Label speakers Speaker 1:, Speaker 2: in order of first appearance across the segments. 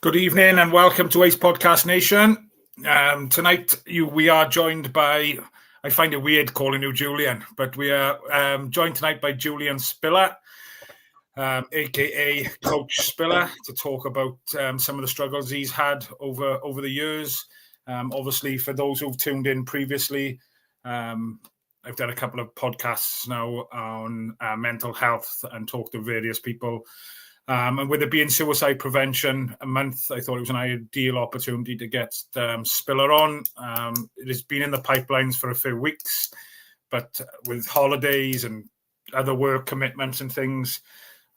Speaker 1: Good evening and welcome to Ace Podcast Nation. Tonight we are joined by, I find it weird calling you Julian, but we are joined tonight by Julian Spiller, aka Coach Spiller, to talk about some of the struggles he's had over the years. Obviously, for those who've tuned in previously, I've done a couple of podcasts now on mental health and talked to various people. And with it being Suicide Prevention Month, I thought it was an ideal opportunity to get Spiller on. It has been in the pipelines for a few weeks, but with holidays and other work commitments and things,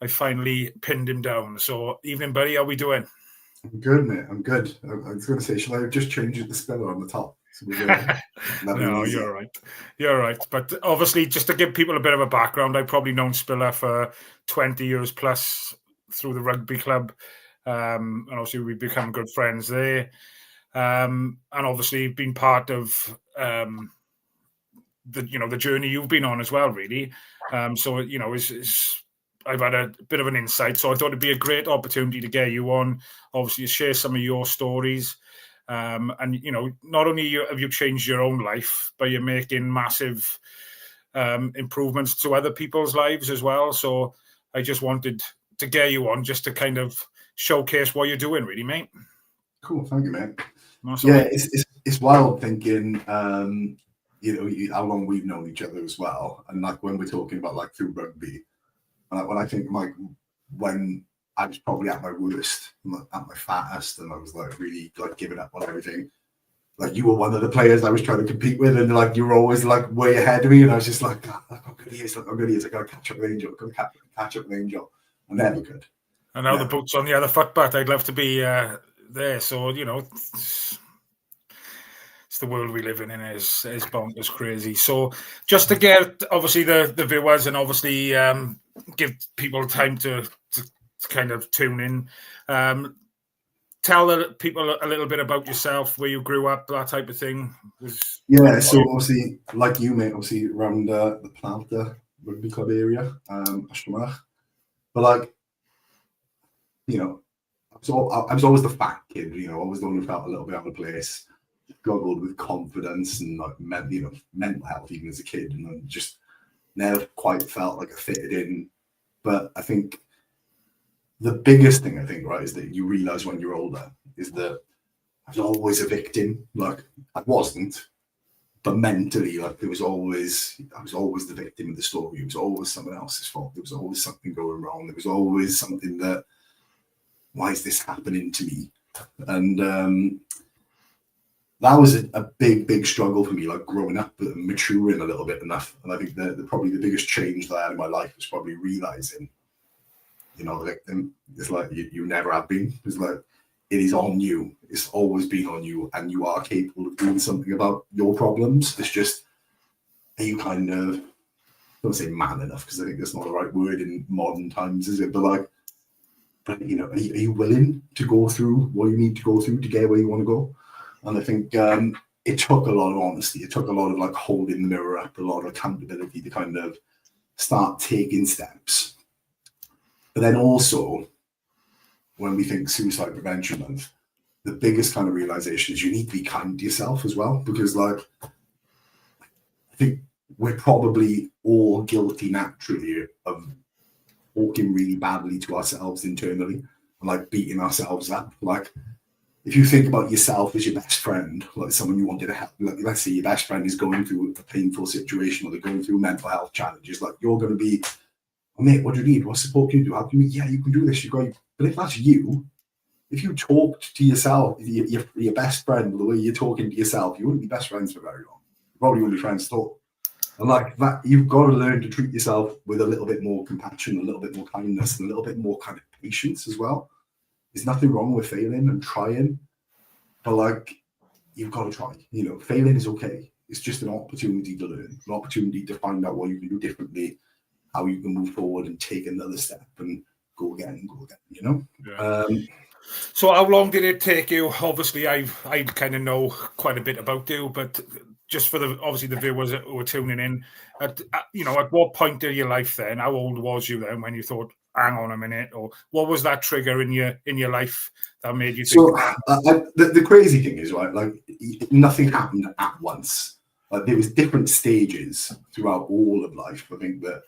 Speaker 1: I finally pinned him down. So, evening, buddy. How are we doing?
Speaker 2: I'm good, mate. I'm good. I was going to say, shall I just change it to Spiller on the top? So
Speaker 1: no, you're right. You're right. But obviously, just to give people a bit of a background, I've probably known Spiller for 20 years plus through the rugby club. And obviously, we've become good friends there. And obviously, been part of the journey you've been on as well, really. So, I've had a bit of an insight. So I thought it'd be a great opportunity to get you on, obviously, to share some of your stories. And, not only have you changed your own life, but you're making massive improvements to other people's lives as well. So I just wanted to get you on just to kind of showcase what you're doing, really, mate.
Speaker 2: Cool. Thank you, mate.
Speaker 1: Yeah,
Speaker 2: it's wild thinking, how long we've known each other as well. And like when we're talking about like through rugby, when I think like when I was probably at my worst, at my fattest, and I was like really like giving up on everything. Like you were one of the players I was trying to compete with, and like you were always like way ahead of me, and I was just like, God, how good he is! Like how good he is! I gotta catch up with Angel. Catch up with Angel. I never could.
Speaker 1: And now the boot's on the other foot, but I'd love to be there. So it's the world we live in, and it's bonkers crazy. So just to get obviously the viewers and obviously give people time to kind of tune in. Tell the people a little bit about yourself, where you grew up, that type of thing.
Speaker 2: So obviously, like you, mate, obviously around the Planta Rugby Club area, but like, I was always the fat kid, always the one who felt a little bit out of place, struggled with confidence and like mental health even as a kid, and I just never quite felt like I fitted in. But I think the biggest thing right is that you realize when you're older is that I was always a victim. Like I wasn't, but mentally, like I was always the victim of the story. It was always someone else's fault. There was always something going wrong. There was always something that, why is this happening to me? And that was a big struggle for me, like growing up and maturing a little bit enough. And I think that probably the biggest change that I had in my life was probably realizing, it's like you never have been. It's like it is on you. It's always been on you, and you are capable of doing something about your problems. It's just, are you kind of, I don't say man enough because I think that's not the right word in modern times, is it? But like, are you willing to go through what you need to go through to get where you want to go? And I think it took a lot of honesty. It took a lot of like holding the mirror up, a lot of accountability to kind of start taking steps. But then also, when we think Suicide Prevention Month, the biggest kind of realization is you need to be kind to yourself as well, because like I think we're probably all guilty naturally of talking really badly to ourselves internally and like beating ourselves up. Like if you think about yourself as your best friend, like someone you wanted to help, like, let's say your best friend is going through a painful situation or they're going through mental health challenges, like you're going to be, oh, mate, what do you need? What support can you do? How can you? Yeah, you can do this. But if that's you, if you talked to yourself, your best friend, the way you're talking to yourself, you wouldn't be best friends for very long. You probably wouldn't be friends at all. And like that, you've got to learn to treat yourself with a little bit more compassion, a little bit more kindness, and a little bit more kind of patience as well. There's nothing wrong with failing and trying, but like you've got to try. Failing is okay. It's just an opportunity to learn, an opportunity to find out what you can do differently, how you can move forward and take another step and go again. Yeah.
Speaker 1: So how long did it take you? Obviously, I kind of know quite a bit about you, but just for the viewers who are tuning in, at what point in your life then, how old was you then when you thought, hang on a minute, or what was that trigger in your life that made you think?
Speaker 2: So the crazy thing is, right, like nothing happened at once. Like there was different stages throughout all of life. I think that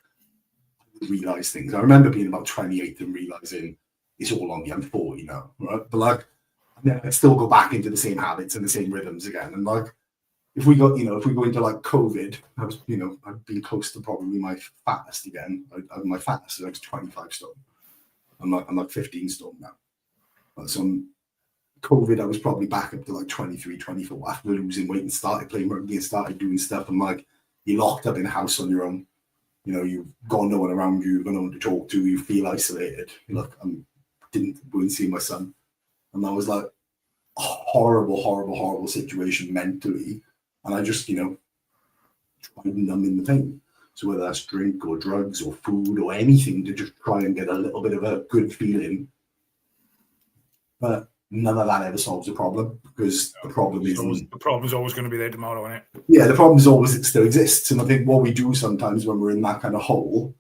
Speaker 2: I realized things. I remember being about 28 and realizing it's all on me. I'm 40 now, right? But like, I still go back into the same habits and the same rhythms again. And like, if we go into like COVID, I'd been close to probably my fattest again. My fattest is like 25 stone. I'm like 15 stone now. So COVID, I was probably back up to like 23, 24 after losing weight and started playing rugby and started doing stuff. And like, you're locked up in a house on your own. You've got no one around you. You've got no one to talk to. You feel isolated. Look, I didn't go and see my son. And that was like a horrible, horrible, horrible situation mentally. And I just, tried numbing the pain. So whether that's drink or drugs or food or anything to just try and get a little bit of a good feeling. But none of that ever solves the problem, because the problem is
Speaker 1: the problem's always going to be there tomorrow, isn't it?
Speaker 2: Yeah, the problem is always, it still exists. And I think what we do sometimes when we're in that kind of hole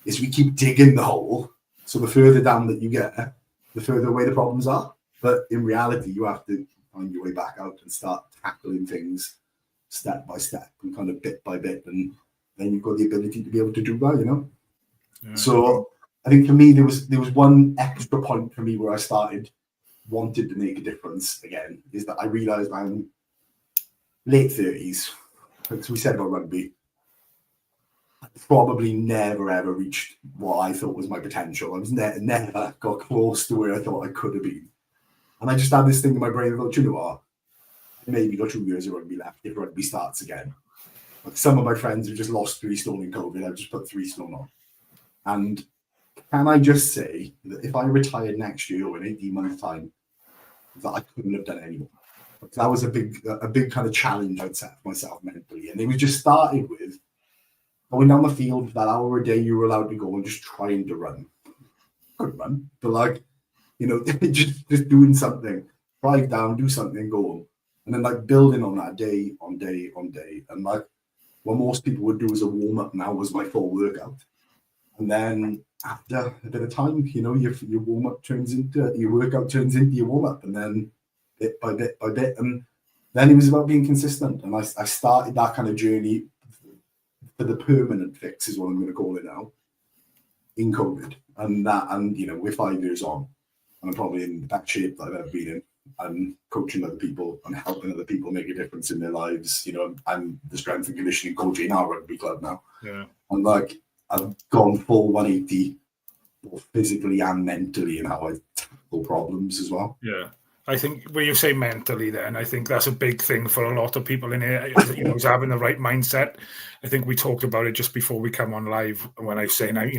Speaker 2: is we keep digging the hole. So the further down that you get, the further away the problems are. But in reality, you have to find your way back out and start tackling things step by step and kind of bit by bit. And then you've got the ability to be able to do that, Yeah. So I think for me, there was one extra point for me where I wanted to make a difference again, is that I realized I'm late 30s. As we said about rugby, I probably never ever reached what I thought was my potential. I was never got close to where I thought I could have been. And I just had this thing in my brain about, you know what, maybe got 2 years of rugby left if rugby starts again. Like some of my friends have just lost 3 stone in COVID. I've just put 3 stone on. And can I just say that if I retired next year or in 18 months' time, that I couldn't have done anymore. That was a big kind of challenge I'd set for myself mentally. And it was just started with going down the field for that hour a day you were allowed to go and just trying to run. Couldn't run, but like, just doing something, drive down, do something, go home. And then like building on that day on day on day. And like what most people would do as a warm-up now was my full workout. And then after a bit of time, your warm-up turns into, your workout turns into your warm-up, and then bit by bit by bit. And then it was about being consistent. And I started that kind of journey for the permanent fix, is what I'm going to call it now, in COVID. And we're 5 years on, and I'm probably in the best shape that I've ever been in. I'm coaching other people and helping other people make a difference in their lives. I'm the strength and conditioning coach in our rugby club now.
Speaker 1: Yeah.
Speaker 2: And like, I've gone full 180, both physically and mentally, in how I tackle problems as well.
Speaker 1: Yeah. I think when you say mentally, then I think that's a big thing for a lot of people in here, is having the right mindset. I think we talked about it just before we come on live when I say now,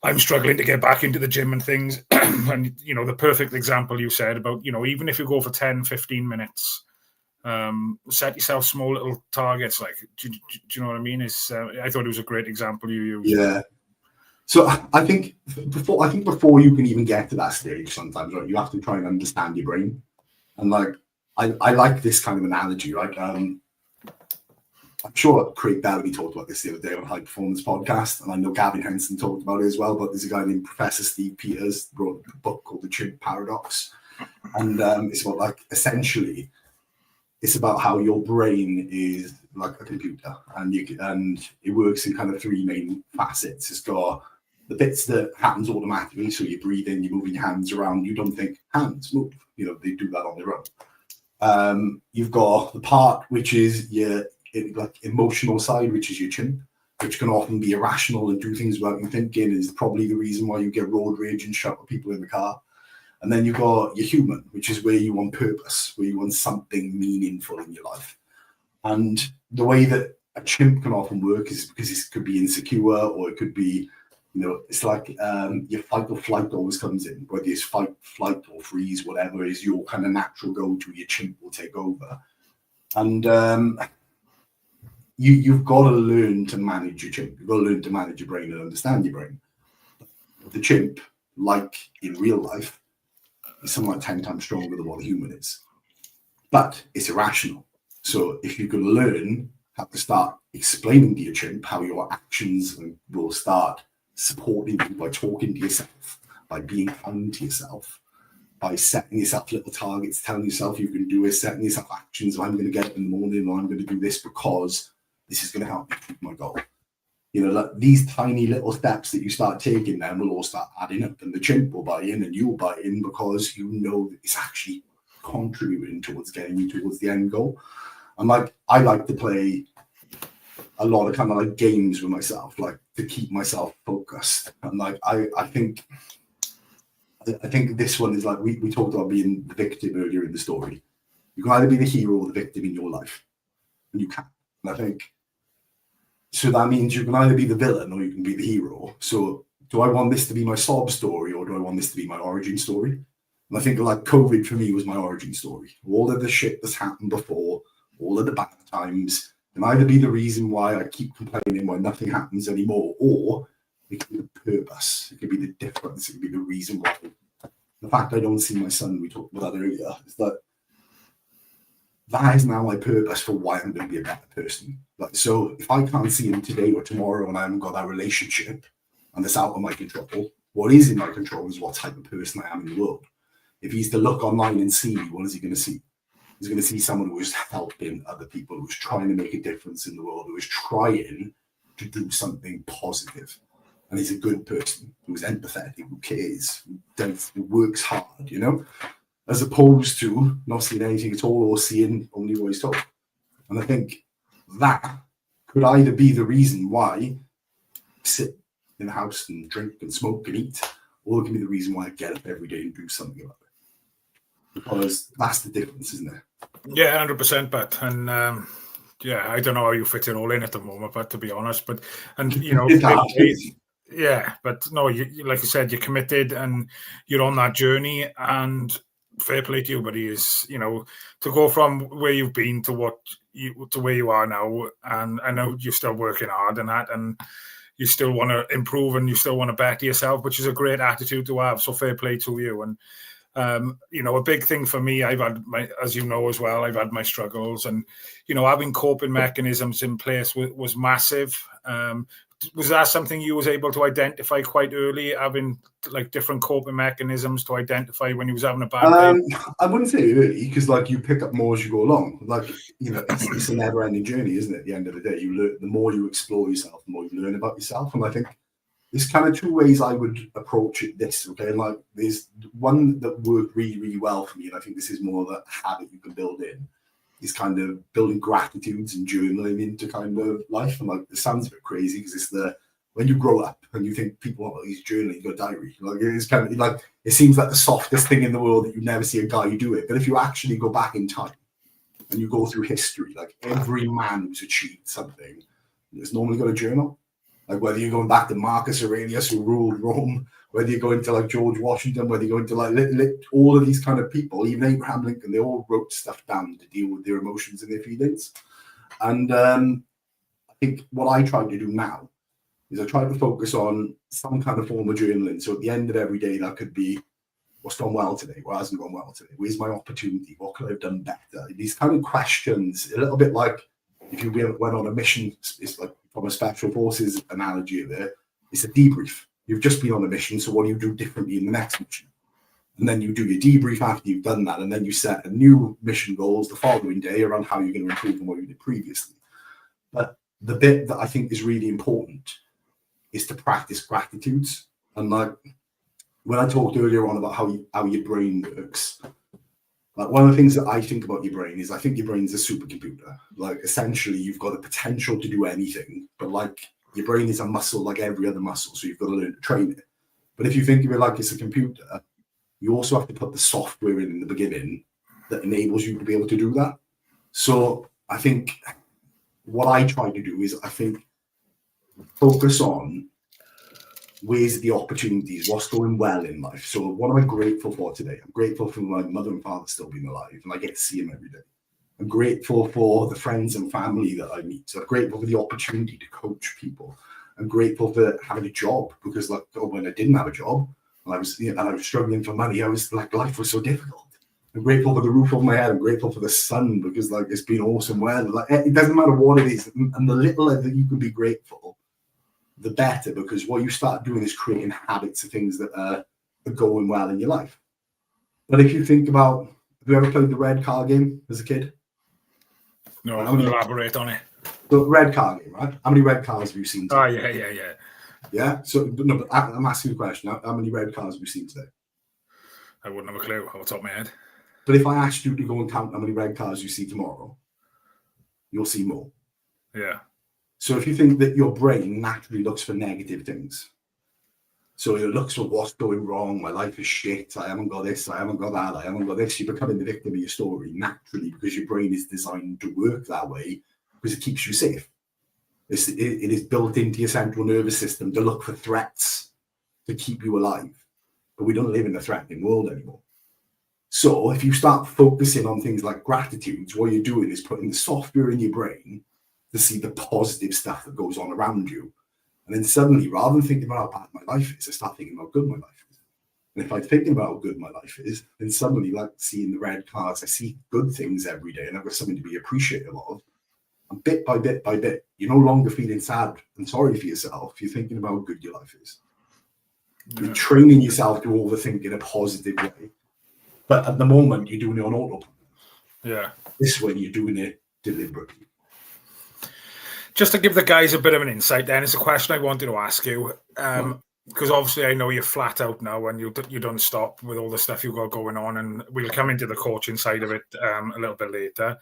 Speaker 1: I'm struggling to get back into the gym and things. And, the perfect example you said about, even if you go for 10, 15 minutes, set yourself small little targets. Like, do you know what I mean? I thought it was a great example you used.
Speaker 2: Yeah. So I think before you can even get to that stage, sometimes, right, you have to try and understand your brain. And like, I like this kind of analogy, right? I'm sure Craig Bellamy talked about this the other day on High Performance Podcast, and I know Gavin Henson talked about it as well. But there's a guy named Professor Steve Peters wrote a book called The Chimp Paradox, and it's about, like, essentially, it's about how your brain is like a computer, and it works in kind of 3 main facets. It's got the bits that happens automatically, so you breathe in, you're moving your hands around, you don't think hands move, they do that on their own. You've got the part which is your emotional side, which is your chimp, which can often be irrational and do things without you thinking, is probably the reason why you get road rage and shout at people in the car. And then you've got your human, which is where you want purpose, where you want something meaningful in your life. And the way that a chimp can often work is because it could be insecure, or it could be, it's like your fight or flight always comes in, whether it's fight, flight, or freeze, whatever is your kind of natural go-to, your chimp will take over. And you've got to learn to manage your chimp. You've got to learn to manage your brain and understand your brain. The chimp, like in real life, is something like 10 times stronger than what the human is. But it's irrational. So if you can learn how to start explaining to your chimp how your actions will start supporting you, by talking to yourself, by being kind to yourself, by setting yourself little targets, telling yourself you can do it, setting yourself actions. I'm going to get up in the morning, or I'm going to do this because this is going to help me achieve my goal. You know, like these tiny little steps that you start taking then will all start adding up, and the chimp will buy in and you'll buy in because you know that it's actually contributing towards getting you towards the end goal. And like, I like to play a lot of kind of like games with myself, like to keep myself focused. And like, I think this one is like, we talked about being the victim earlier in the story. You can either be the hero or the victim in your life, and you can. And I think, so that means you can either be the villain or you can be the hero. So do I want this to be my sob story, or do I want this to be my origin story? And I think like COVID for me was my origin story. All of the shit that's happened before, all of the bad times, can either be the reason why I keep complaining why nothing happens anymore, or it could be the purpose. It could be the difference. It could be the reason why. The fact I don't see my son, we talked about that earlier, is that is now my purpose for why I'm going to be a better person. Like, so if I can't see him today or tomorrow and I haven't got that relationship and it's out of my control, what is in my control is what type of person I am in the world. If he's to look online and see me, what is he going to see? He's going to see someone who is helping other people, who's trying to make a difference in the world, who is trying to do something positive. And he's a good person, who's empathetic, who cares, who works hard, you know? As opposed to not seeing anything at all or seeing only what he's told. And I think that could either be the reason why I sit in the house and drink and smoke and eat, or it can be the reason why I get up every day and do something about it. Because that's the difference, isn't it?
Speaker 1: Yeah, 100%, but and I don't know how you fit it all in at the moment, but to be honest, you know, yeah, but no, you like you said, you're committed and you're on that journey, and fair play to you, but is, you know, to go from where you've been to where you are now, and I know you're still working hard and that, and you still want to improve and you still want to better yourself, which is a great attitude to have. So fair play to you. And you know, a big thing for me, I've had as you know as well, I've had my struggles, and you know, having coping mechanisms in place was massive. Was that something you was able to identify quite early, having like different coping mechanisms to identify when you was having a bad day?
Speaker 2: I wouldn't say early, because like you pick up more as you go along. Like, you know, it's a never-ending journey, isn't it? At the end of the day, you learn. The more you explore yourself, the more you learn about yourself. And I think there's kind of two ways I would approach it. Okay, like there's one that worked really, really well for me, and I think this is more of a habit you can build in. Is kind of building gratitudes and journaling into kind of life. And like, it sounds a bit crazy because it's when you grow up and you think people, oh, he's journaling, you've got a diary. Like, it's kind of like, it seems like the softest thing in the world that you never see a guy do it. But if you actually go back in time and you go through history, like every man who's achieved something has normally got a journal. Like whether you're going back to Marcus Aurelius who ruled Rome, whether you're going to like George Washington, whether you're going to like all of these kind of people, even Abraham Lincoln, they all wrote stuff down to deal with their emotions and their feelings. And I think what I try to do now is I try to focus on some kind of form of journaling. So at the end of every day, that could be what's gone well today, what hasn't gone well today, where's my opportunity, what could I have done better? These kind of questions, a little bit like if you went on a mission, it's like from a special forces analogy there, it's a debrief. You've just been on a mission, so what do you do differently in the next mission? And then you do your debrief after you've done that, and then you set a new mission goals the following day around how you're going to improve on what you did previously. But the bit that I think is really important is to practice gratitudes. And like when I talked earlier on about how your brain works, like one of the things that I think about your brain is I think your brain's a supercomputer. Like essentially you've got the potential to do anything, but like your brain is a muscle like every other muscle, so you've got to learn to train it. But if you think of it like it's a computer, you also have to put the software in the beginning that enables you to be able to do that. So I think what I try to do is I think focus on where's the opportunities, what's going well in life. So what am I grateful for today? I'm grateful for my mother and father still being alive, and I get to see them every day. I'm grateful for the friends and family that I meet. So I'm grateful for the opportunity to coach people. I'm grateful for having a job, because like when I didn't have a job and I was struggling for money, I was like, life was so difficult. I'm grateful for the roof over my head. I'm grateful for the sun, because like it's been awesome weather. Like it doesn't matter what it is, and the little that you can be grateful the better, because what you start doing is creating habits of things that are going well in your life. But if you think about, have you ever played the red car game as a kid?
Speaker 1: No, elaborate on it.
Speaker 2: The red car game, right? How many red cars have you seen today?
Speaker 1: Oh, yeah.
Speaker 2: Yeah? So, no, but I'm asking you a question. How many red cars have you seen today?
Speaker 1: I wouldn't have a clue off the top of my head.
Speaker 2: But if I asked you to go and count how many red cars you see tomorrow, you'll see more.
Speaker 1: Yeah.
Speaker 2: So if you think that your brain naturally looks for negative things, so it looks for what's going wrong, my life is shit, I haven't got this, I haven't got that, I haven't got this, you're becoming the victim of your story naturally, because your brain is designed to work that way because it keeps you safe. It is built into your central nervous system to look for threats to keep you alive. But we don't live in a threatening world anymore. So if you start focusing on things like gratitude, what you're doing is putting the software in your brain to see the positive stuff that goes on around you. And then suddenly, rather than thinking about how bad my life is, I start thinking about how good my life is. And if I'm thinking about how good my life is, then suddenly, like seeing the red cars, I see good things every day and I've got something to be appreciative of. And bit by bit by bit, you're no longer feeling sad and sorry for yourself. You're thinking about how good your life is. Yeah. You're training yourself to overthink in a positive way. But at the moment, you're doing it on autopilot.
Speaker 1: Yeah.
Speaker 2: This way, you're doing it deliberately.
Speaker 1: Just to give the guys a bit of an insight, then, it's a question I wanted to ask you. Because obviously I know you're flat out now and you don't stop with all the stuff you've got going on, and we'll come into the coaching side of it a little bit later.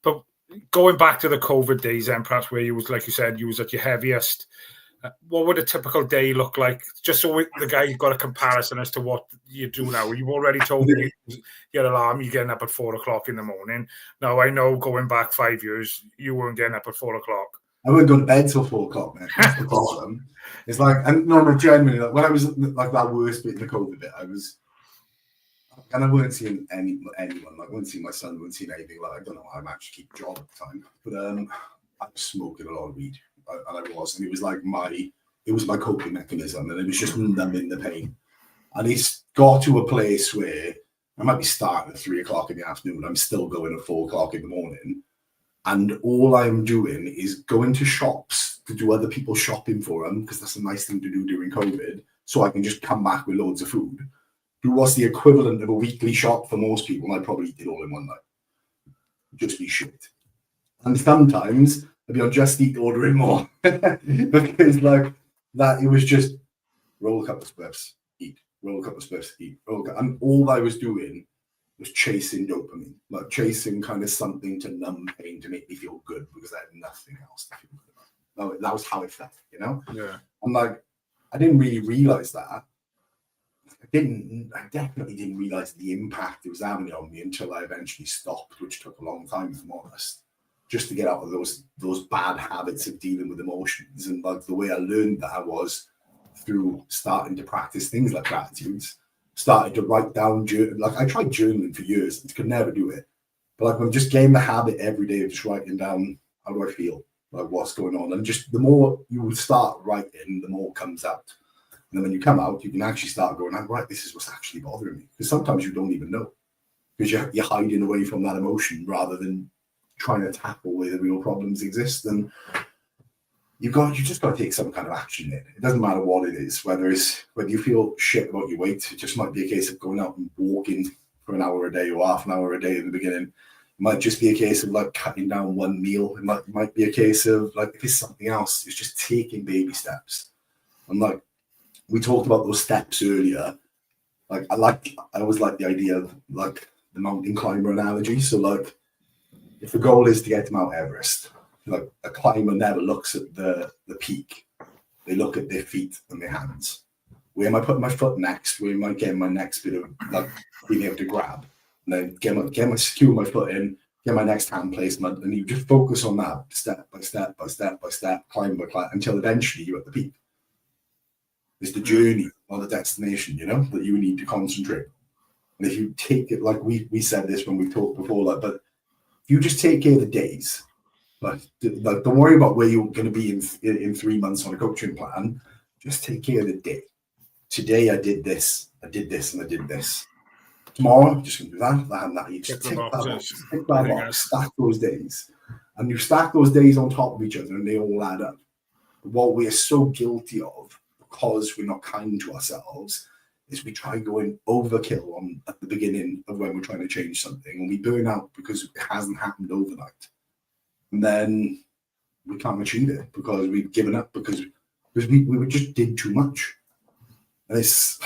Speaker 1: But going back to the COVID days, and perhaps where you was, like you said, you was at your heaviest, what would a typical day look like? Just so the guy got a comparison as to what you do now. You've already told me your alarm, you're getting up at 4 o'clock in the morning. Now, I know going back 5 years, you weren't getting up at 4 o'clock.
Speaker 2: I wouldn't go to bed till 4 o'clock, man. That's the problem. It's like, and no, genuinely, like when I was like that worst bit in the COVID bit, I was, and I weren't seeing anyone, like I wasn't seeing my son, I wasn't seeing anything. Like, I don't know how I managed to keep a job at the time, but I was smoking a lot of weed, and I was, and it was like it was my coping mechanism, and it was just numbing the pain. And it's got to a place where I might be starting at 3 o'clock in the afternoon, I'm still going at 4 o'clock in the morning. And all I'm doing is going to shops to do other people's shopping for them, because that's a nice thing to do during COVID, so I can just come back with loads of food. Do what's the equivalent of a weekly shop for most people, and I probably did all in one night. Just be shit. And sometimes I'd be on Just Eat ordering more. Because like that, it was just roll a couple of spliffs, eat, roll a couple of spliffs, eat, and all I was doing was chasing dopamine, like chasing kind of something to numb pain, to make me feel good, because I had nothing else to feel good about. That was how it felt, you know?
Speaker 1: Yeah.
Speaker 2: I'm like, I didn't really realize that. I definitely didn't realize the impact it was having on me until I eventually stopped, which took a long time, if I'm honest, just to get out of those bad habits of dealing with emotions. And like the way I learned that was through starting to practice things like gratitudes. Started to write down, like I tried journaling for years and could never do it. But like I'm just getting the habit every day of just writing down, how do I feel? Like what's going on? And just the more you start writing, the more comes out. And then when you come out, you can actually start going, right, this is what's actually bothering me. Because sometimes you don't even know. Because you're hiding away from that emotion rather than trying to tackle where the real problems exist. And you just got to take some kind of action in it. It doesn't matter what it is, whether you feel shit about your weight. It just might be a case of going out and walking for an hour a day or half an hour a day in the beginning. It might just be a case of like cutting down one meal. It might be a case of like, if it's something else, it's just taking baby steps. And like we talked about those steps earlier. Like I always like the idea of like the mountain climber analogy. So like if the goal is to get to Mount Everest, like a climber never looks at the peak. They look at their feet and their hands. Where am I putting my foot next? Where am I getting my next bit of like being able to grab? And then secure my foot in, get my next hand placement, and you just focus on that step by step by step by step, climb by climb, until eventually you're at the peak. It's the journey, not the destination, you know, that you need to concentrate. And if you take it, like we said this when we talked before, like, but if you just take care of the days. Like, don't worry about where you're going to be in 3 months on a coaching plan. Just take care of the day. Today I did this, and I did this. Tomorrow, I'm just going to do that, and that. You just tick that box, stack those days. And you stack those days on top of each other, and they all add up. what we're so guilty of, because we're not kind to ourselves, is we try going overkill at the beginning of when we're trying to change something, and we burn out because it hasn't happened overnight. And then we can't achieve it because we've given up because we just did too much. And it's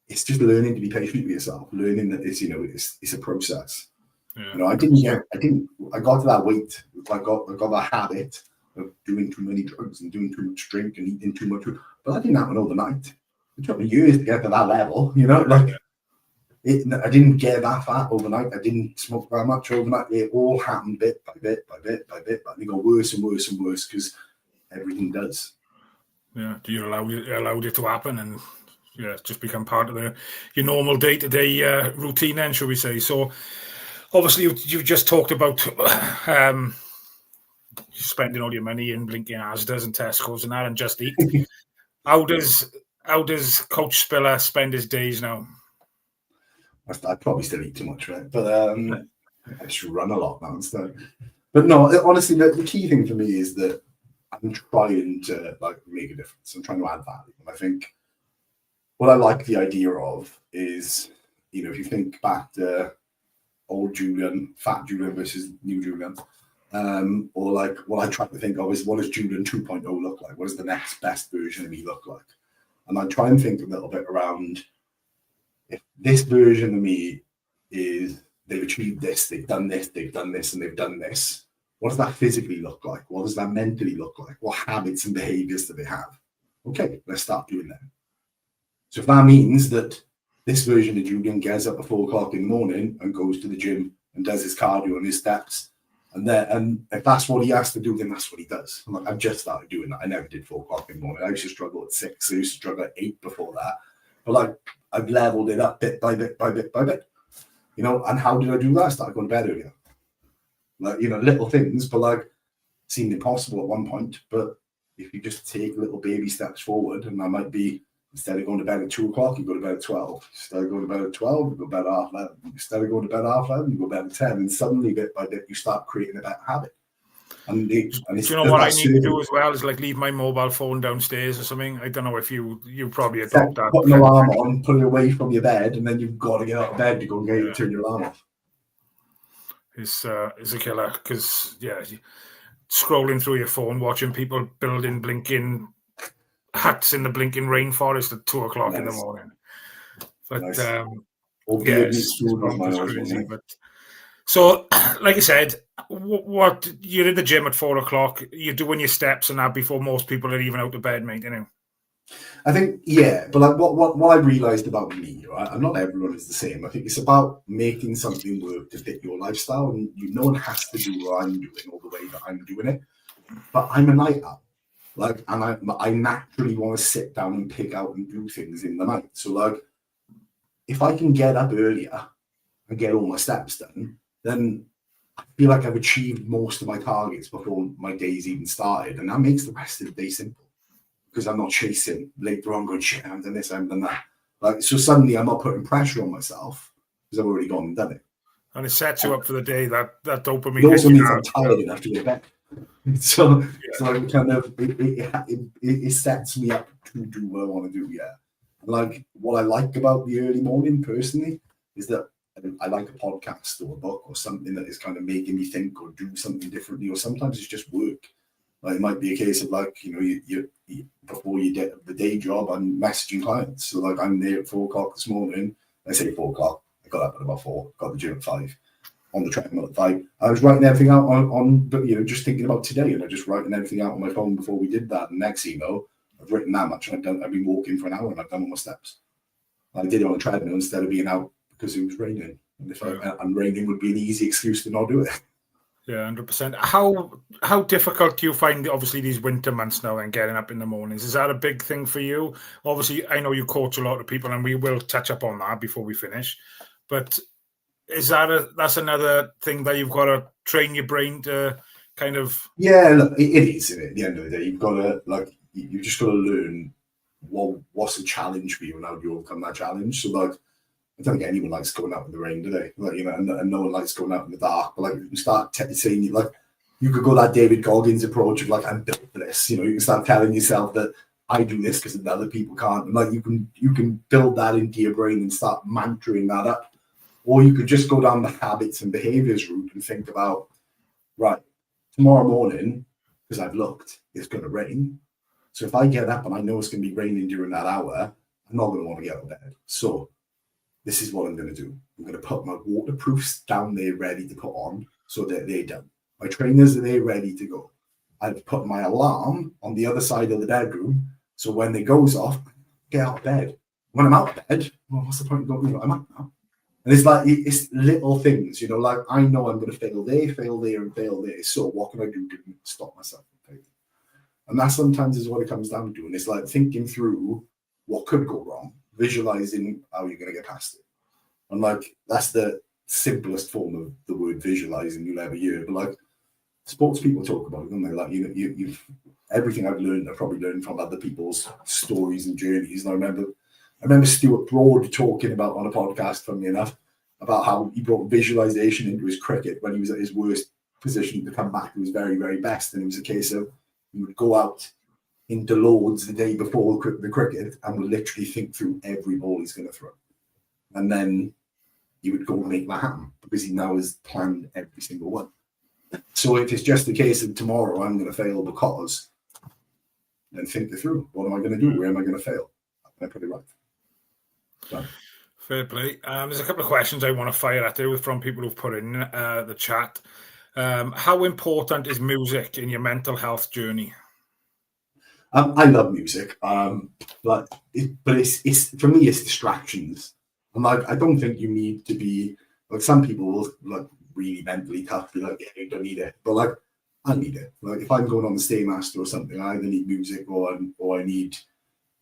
Speaker 2: just learning to be patient with yourself, learning that it's a process. Yeah. I got to that weight. I got that habit of doing too many drugs and doing too much drink and eating too much food. But I didn't happen overnight. It took me years to get to that level, I didn't get that fat overnight. I didn't smoke that much overnight. It all happened bit by bit by bit by bit. But it got worse and worse and worse because everything does.
Speaker 1: Yeah. Do you allowed it to happen and just become part of your normal day-to-day routine then, shall we say? So obviously you've just talked about spending all your money in blinking Asda's and Tesco's and that and Just Eat. How does Coach Spiller spend his days now?
Speaker 2: I probably still eat too much, right? But I should run a lot now instead. But no, honestly, the key thing for me is that I'm trying to make a difference. I'm trying to add value. And I think what I like the idea of is, if you think back to old Julian, fat Julian versus new Julian, or like what I try to think of is, what does Julian 2.0 look like? What does the next best version of me look like? And I try and think a little bit around, if this version of me is, they've achieved this, they've done this, and they've done this, what does that physically look like? What does that mentally look like? What habits and behaviors do they have? Okay, let's start doing that. So if that means that this version of Julian gets up at 4 o'clock in the morning and goes to the gym and does his cardio and his steps, and if that's what he has to do, then that's what he does. I've just started doing that. I never did 4 o'clock in the morning. I used to struggle at 6. I used to struggle at 8 before that. But I've leveled it up bit by bit by bit by bit. And how did I do that? I started going to bed earlier. Little things, but seemed impossible at one point. But if you just take little baby steps forward, and that might be, instead of going to bed at 2 o'clock, you go to bed at 12. Instead of going to bed at 12, you go to bed at half 11. Instead of going to bed at half 11, you go to bed at 10. And suddenly, bit by bit, you start creating a better habit. And do
Speaker 1: you know what I need to do as well? Is leave my mobile phone downstairs or something. I don't know if you probably adopt that.
Speaker 2: Put an alarm on, put it away from your bed, and then you've got to get out of bed to go and turn your alarm off.
Speaker 1: It's a killer because scrolling through your phone, watching people building blinking huts in the blinking rainforest at 2 o'clock in the morning. But it's crazy. But so, like I said, what you're in the gym at 4 o'clock. You're doing your steps and that before most people are even out of bed, mate.
Speaker 2: I think, but what I realised about me, right, and not everyone is the same. I think it's about making something work to fit your lifestyle, and no one has to do what I'm doing or the way that I'm doing it. But I'm a night owl, and I naturally want to sit down and pick out and do things in the night. So, if I can get up earlier and get all my steps done, then I feel like I've achieved most of my targets before my day's even started, and that makes the rest of the day simple. Because I'm not chasing later on going, shit, I haven't done this, I haven't done that. So suddenly I'm not putting pressure on myself because I've already gone and done it.
Speaker 1: And it sets you up for the day, that dopamine.
Speaker 2: It also means I'm tired enough to get back. So kind of, it sets me up to do what I want to do, what I like about the early morning personally is that I like a podcast or a book or something that is kind of making me think or do something differently, or sometimes it's just work. It might be a case of you before you get the day job, I'm messaging clients. So I'm there at 4 o'clock this morning. I say 4 o'clock. I got up at about 4. Got the gym at 5. On the treadmill at 5. I was writing everything out on just thinking about today, and I'm just writing everything out on my phone before we did that. And next email, I've written that much, and I've been walking for an hour, and I've done all my steps. I did it on the treadmill instead of being out because it was raining. And and raining would be an easy excuse to not do it.
Speaker 1: Yeah, 100%. How difficult do you find, obviously, these winter months now and getting up in the mornings? Is that a big thing for you? Obviously, I know you coach a lot of people, and we will touch up on that before we finish. But is that's another thing that you've got to train your brain to kind of? Yeah,
Speaker 2: look, it is. Isn't it? At the end of the day, you've got to you've just got to learn what's a challenge for you and how do you overcome that challenge. So I don't think anyone likes going out in the rain, do they? And no one likes going out in the dark. But you start saying, you could go that David Goggins approach of like, I'm built for this. You know, you can start telling yourself that I do this because other people can't. And like you can build that into your brain and start mantraing that up. Or you could just go down the habits and behaviors route and think about, right, tomorrow morning, because I've looked, it's going to rain. So if I get up and I know it's going to be raining during that hour, I'm not going to want to get out of bed. So this is what I'm going to do. I'm going to put my waterproofs down there ready to put on so that they're done. My trainers are there ready to go. I've put my alarm on the other side of the bedroom. So when it goes off, get out of bed. When I'm out of bed, well, what's the point of going? I'm out now. And it's like, it's little things, you know, like I know I'm going to fail there, and fail there. So what can I do to stop myself from failing? And that sometimes is what it comes down to. And it's like thinking through what could go wrong, visualizing how you're going to get past it. And like, that's the simplest form of the word visualizing you'll ever hear. But like, sports people talk about it, don't they? Like, you know, you've everything I've learned, I've probably learned from other people's stories and journeys. And I remember Stuart Broad talking about on a podcast, funnily enough, about how he brought visualization into his cricket when he was at his worst position to come back to his very, very best. And it was a case of he would go out into Lords the day before the cricket and would literally think through every ball he's going to throw. And then he would go and make that happen because he now has planned every single one. So if it's just a case of tomorrow I'm going to fail because, then think it through. What am I going to do? Where am I going to fail? I put it right. So.
Speaker 1: Fair play. There's a couple of questions I want to fire at you from people who've put in the chat. How important is music in your mental health journey?
Speaker 2: I love music, but it's for me, it's distractions. And like, I don't think you need to be like some people like really mentally tough. Be like, yeah, you don't need it, but like I need it. Like if I'm going on the Stairmaster or something, I either need music or I need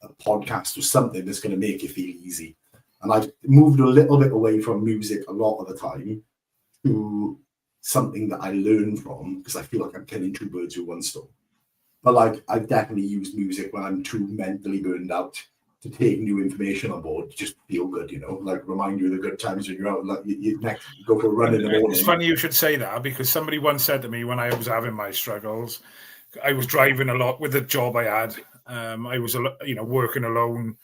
Speaker 2: a podcast or something that's going to make it feel easy. And I've moved a little bit away from music a lot of the time to something that I learn from because I feel like I'm killing two birds with one stone. But like I definitely use music when I'm too mentally burned out to take new information on board, to just feel good, you know, like remind you of the good times when you're out, like you go for a run in the morning.
Speaker 1: It's funny you should say that because somebody once said to me when I was having my struggles, I was driving a lot with the job I had. I was, working alone,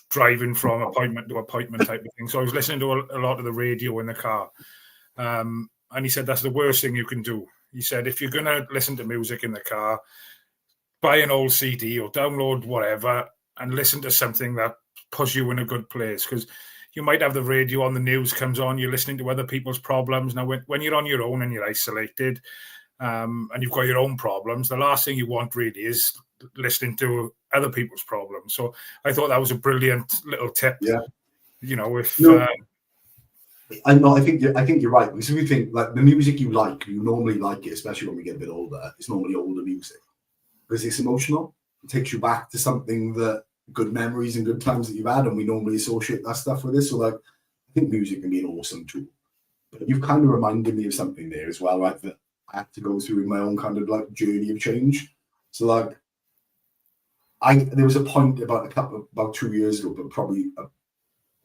Speaker 1: driving from appointment to appointment type of thing. So I was listening to a lot of the radio in the car. And he said, that's the worst thing you can do. He said, if you're going to listen to music in the car, buy an old CD or download whatever and listen to something that puts you in a good place. Because you might have the radio on, the news comes on, you're listening to other people's problems. Now, when you're on your own and you're isolated and you've got your own problems, the last thing you want really is listening to other people's problems. So I thought that was a brilliant little tip.
Speaker 2: Yeah.
Speaker 1: You know, if...
Speaker 2: I think you're right. Because if you think like the music you normally like it, especially when we get a bit older, it's normally older music. Because it's emotional. It takes you back to something that good memories and good times that you've had, and we normally associate that stuff with it. So like I think music can be an awesome tool. But you've kind of reminded me of something there as well, right? That I had to go through in my own kind of like journey of change. So like there was a point about 2 years ago, but probably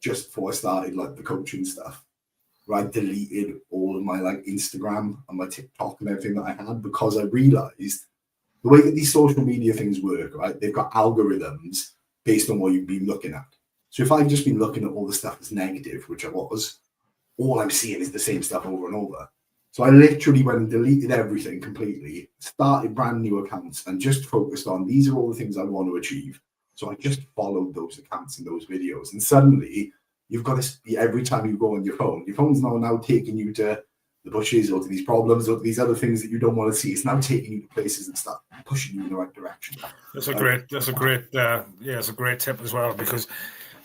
Speaker 2: just before I started like the coaching stuff, where I deleted all of my like Instagram and my TikTok and everything that I had because I realized the way that these social media things work, right? They've got algorithms based on what you've been looking at. So if I've just been looking at all the stuff that's negative, which I was, all I'm seeing is the same stuff over and over. So I literally went and deleted everything completely, started brand new accounts and just focused on these are all the things I want to achieve. So I just followed those accounts and those videos. And suddenly you've got to be every time you go on your phone's now taking you to the bushes or to these problems or to these other things that you don't want to see. It's now taking you to places and stuff, pushing you in the right direction.
Speaker 1: That's a great tip as well, because,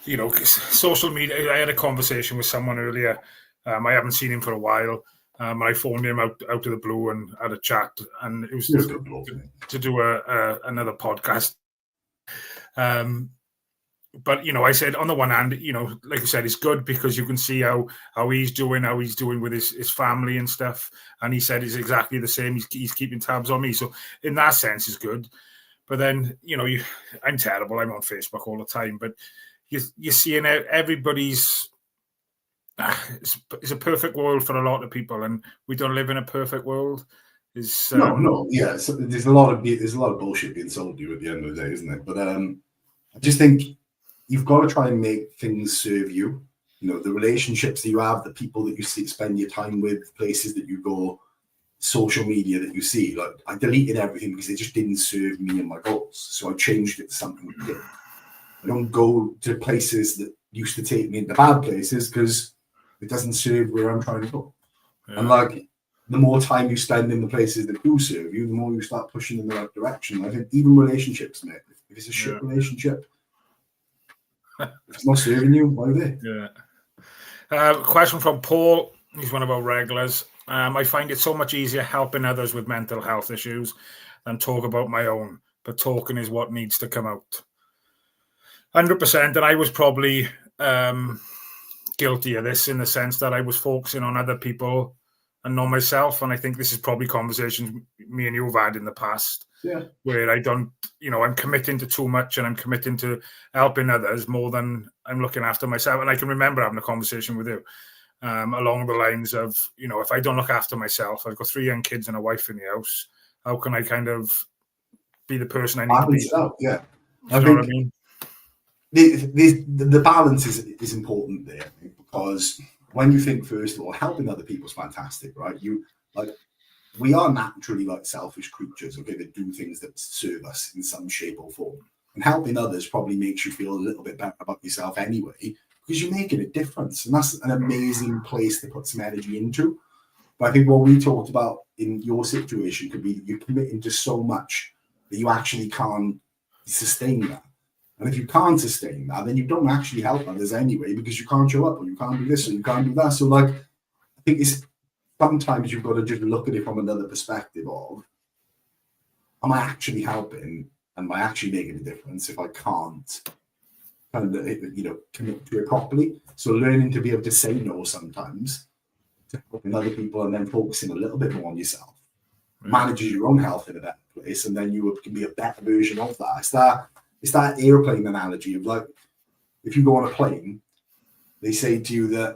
Speaker 1: you know, social media, I had a conversation with someone earlier. I haven't seen him for a while. I phoned him out of the blue and had a chat, and it was to do another podcast. But, you know, I said on the one hand, you know, like I said, it's good because you can see how he's doing with his family and stuff. And he said it's exactly the same. He's keeping tabs on me. So in that sense, it's good. But then, you know, I'm terrible. I'm on Facebook all the time. But you're seeing everybody's... It's a perfect world for a lot of people. And we don't live in a perfect world. Is
Speaker 2: No, yeah. So there's a lot of bullshit being sold to you at the end of the day, isn't it? But I just think you've got to try and make things serve you. You know, the relationships that you have, the people that you spend your time with, places that you go, social media that you see. Like, I deleted everything because it just didn't serve me and my goals. So I changed it to something that did. I don't go to places that used to take me into bad places because it doesn't serve where I'm trying to go.
Speaker 1: Yeah.
Speaker 2: And like, the more time you spend in the places that do serve you, the more you start pushing in the right direction. I think even relationships, mate. If it's a shit relationship, if it's not serving you, why are they?
Speaker 1: Yeah. Question from Paul. He's one of our regulars. I find it so much easier helping others with mental health issues than talk about my own. But talking is what needs to come out. 100%. And I was probably guilty of this in the sense that I was focusing on other people and not myself. And I think this is probably conversations me and you have had in the past.
Speaker 2: Yeah.
Speaker 1: Where I don't, I'm committing to too much and I'm committing to helping others more than I'm looking after myself. And I can remember having a conversation with you along the lines of, if I don't look after myself, I've got 3 young kids and a wife in the house. How can I kind of be the person I need to be?
Speaker 2: Yeah.
Speaker 1: You know what I mean?
Speaker 2: The balance is important there, because when you think, first of all, helping other people is fantastic, right? We are naturally like selfish creatures, okay, that do things that serve us in some shape or form. And helping others probably makes you feel a little bit better about yourself anyway, because you're making a difference. And that's an amazing place to put some energy into. But I think what we talked about in your situation could be you're committing to so much that you actually can't sustain that. And if you can't sustain that, then you don't actually help others anyway, because you can't show up, or you can't do this, or you can't do that. So I think it's sometimes you've got to just look at it from another perspective of, am I actually helping? Am I actually making a difference if I can't kind of, commit to it properly? So learning to be able to say no sometimes to helping other people, and then focusing a little bit more on yourself, manages your own health in a better place, and then you can be a better version of that. It's that airplane analogy of, like, if you go on a plane, they say to you that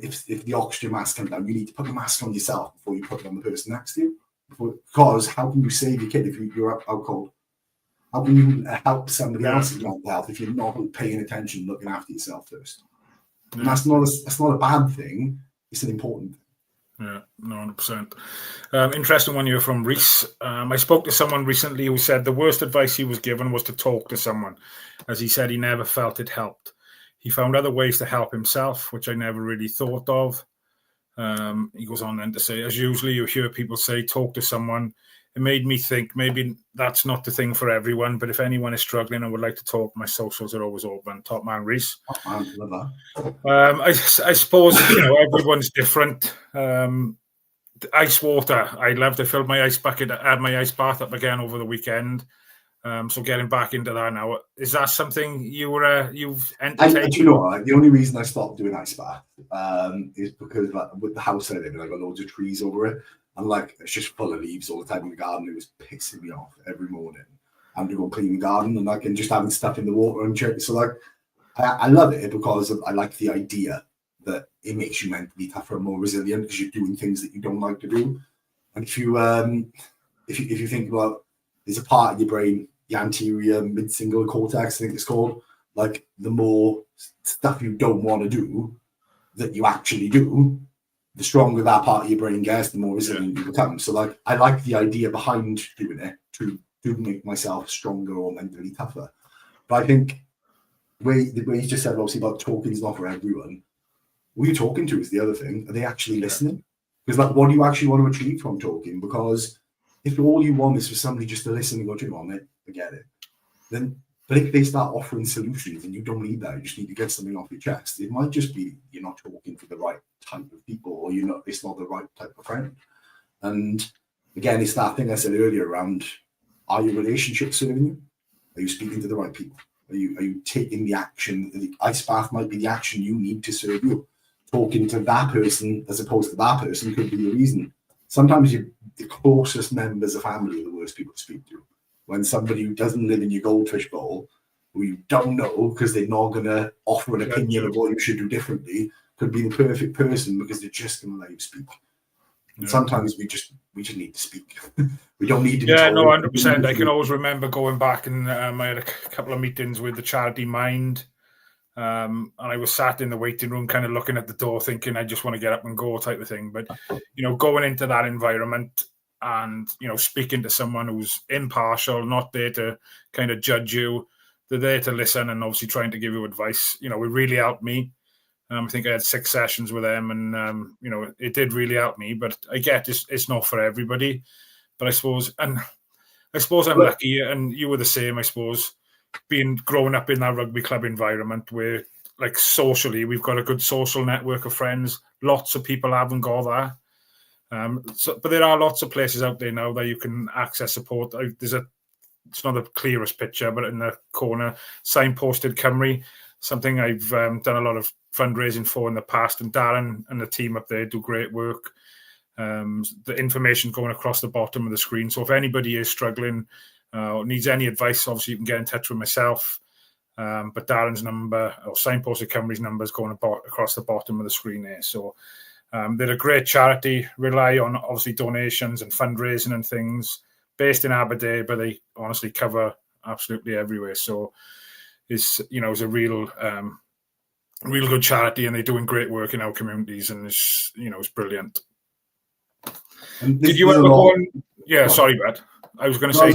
Speaker 2: if the oxygen mask comes down, you need to put the mask on yourself before you put it on the person next to you. Because how can you save your kid if you're out cold? How can you help somebody else's mental health if you're not paying attention, looking after yourself first? And that's not a bad thing. It's an important thing.
Speaker 1: Yeah, no, 100%. Interesting one here from Reese. I spoke to someone recently who said the worst advice he was given was to talk to someone, as he said he never felt it helped. He found other ways to help himself, which I never really thought of. He goes on then to say, as usually you hear people say, talk to someone. It made me think maybe that's not the thing for everyone, but if anyone is struggling and would like to talk, my socials are always open. Top man, Reese. I suppose, everyone's different. Ice water, I loved. I filled my ice bucket, had my ice bath up again over the weekend. So getting back into that now, is that something you've entertained?
Speaker 2: The only reason I stopped doing ice bath is because, like, with the house I live in, I got loads of trees over it, and it's just full of leaves all the time in the garden. It was pissing me off every morning. I'm to go clean the garden, and just having stuff in the water and check. So I love it because I like the idea that it makes you mentally tougher and more resilient because you're doing things that you don't like to do. And if you think about, there's a part of your brain, the anterior mid-cingulate cortex, I think it's called, the more stuff you don't want to do that you actually do, the stronger that part of your brain gets, the more resilient you become. So I like the idea behind doing it to make myself stronger or mentally tougher. But I think the way you just said, obviously, about talking is not for everyone. Who you're talking to is the other thing. Are they actually listening? Because what do you actually want to achieve from talking? Because if all you want is for somebody just to listen and go, you know, I get it. But if they start offering solutions and you don't need that, you just need to get something off your chest, it might just be you're not talking to the right type of people, or it's not the right type of friend. And again, it's that thing I said earlier around, are your relationships serving you? Are you speaking to the right people? Are you taking the action? The ice bath might be the action you need to serve you. Talking to that person as opposed to that person could be the reason. Sometimes the closest members of family are the worst people to speak to. When somebody who doesn't live in your goldfish bowl, who you don't know because they're not going to offer an opinion of what you should do differently, could be the perfect person because they're just going to let you speak. And sometimes we just need to speak. We don't need to be
Speaker 1: told.
Speaker 2: 100%.
Speaker 1: I can always remember going back and I had a couple of meetings with the charity Mind. And I was sat in the waiting room kind of looking at the door thinking I just want to get up and go type of thing. But, going into that environment and, speaking to someone who's impartial, not there to kind of judge you, they're there to listen and obviously trying to give you advice, it really helped me. I think I had 6 sessions with them and, it did really help me. But I get it's not for everybody. But I suppose I'm lucky and you were the same, I suppose. Growing up in that rugby club environment where, like, socially, we've got a good social network of friends. Lots of people haven't got that. But there are lots of places out there now that you can access support. It's not the clearest picture, but in the corner, signposted Cymru, something I've done a lot of fundraising for in the past. And Darren and the team up there do great work. The information going across the bottom of the screen. So if anybody is struggling, needs any advice, obviously you can get in touch with myself. But Darren's number or Signposted Cymru's number is going across the bottom of the screen there. So they're a great charity, rely on obviously donations and fundraising and things, based in Aberdeen, but they honestly cover absolutely everywhere. So it's it's a real good charity, and they're doing great work in our communities, and it's it's brilliant. Did you ever go on? Yeah, sorry, Brad. I was going to say,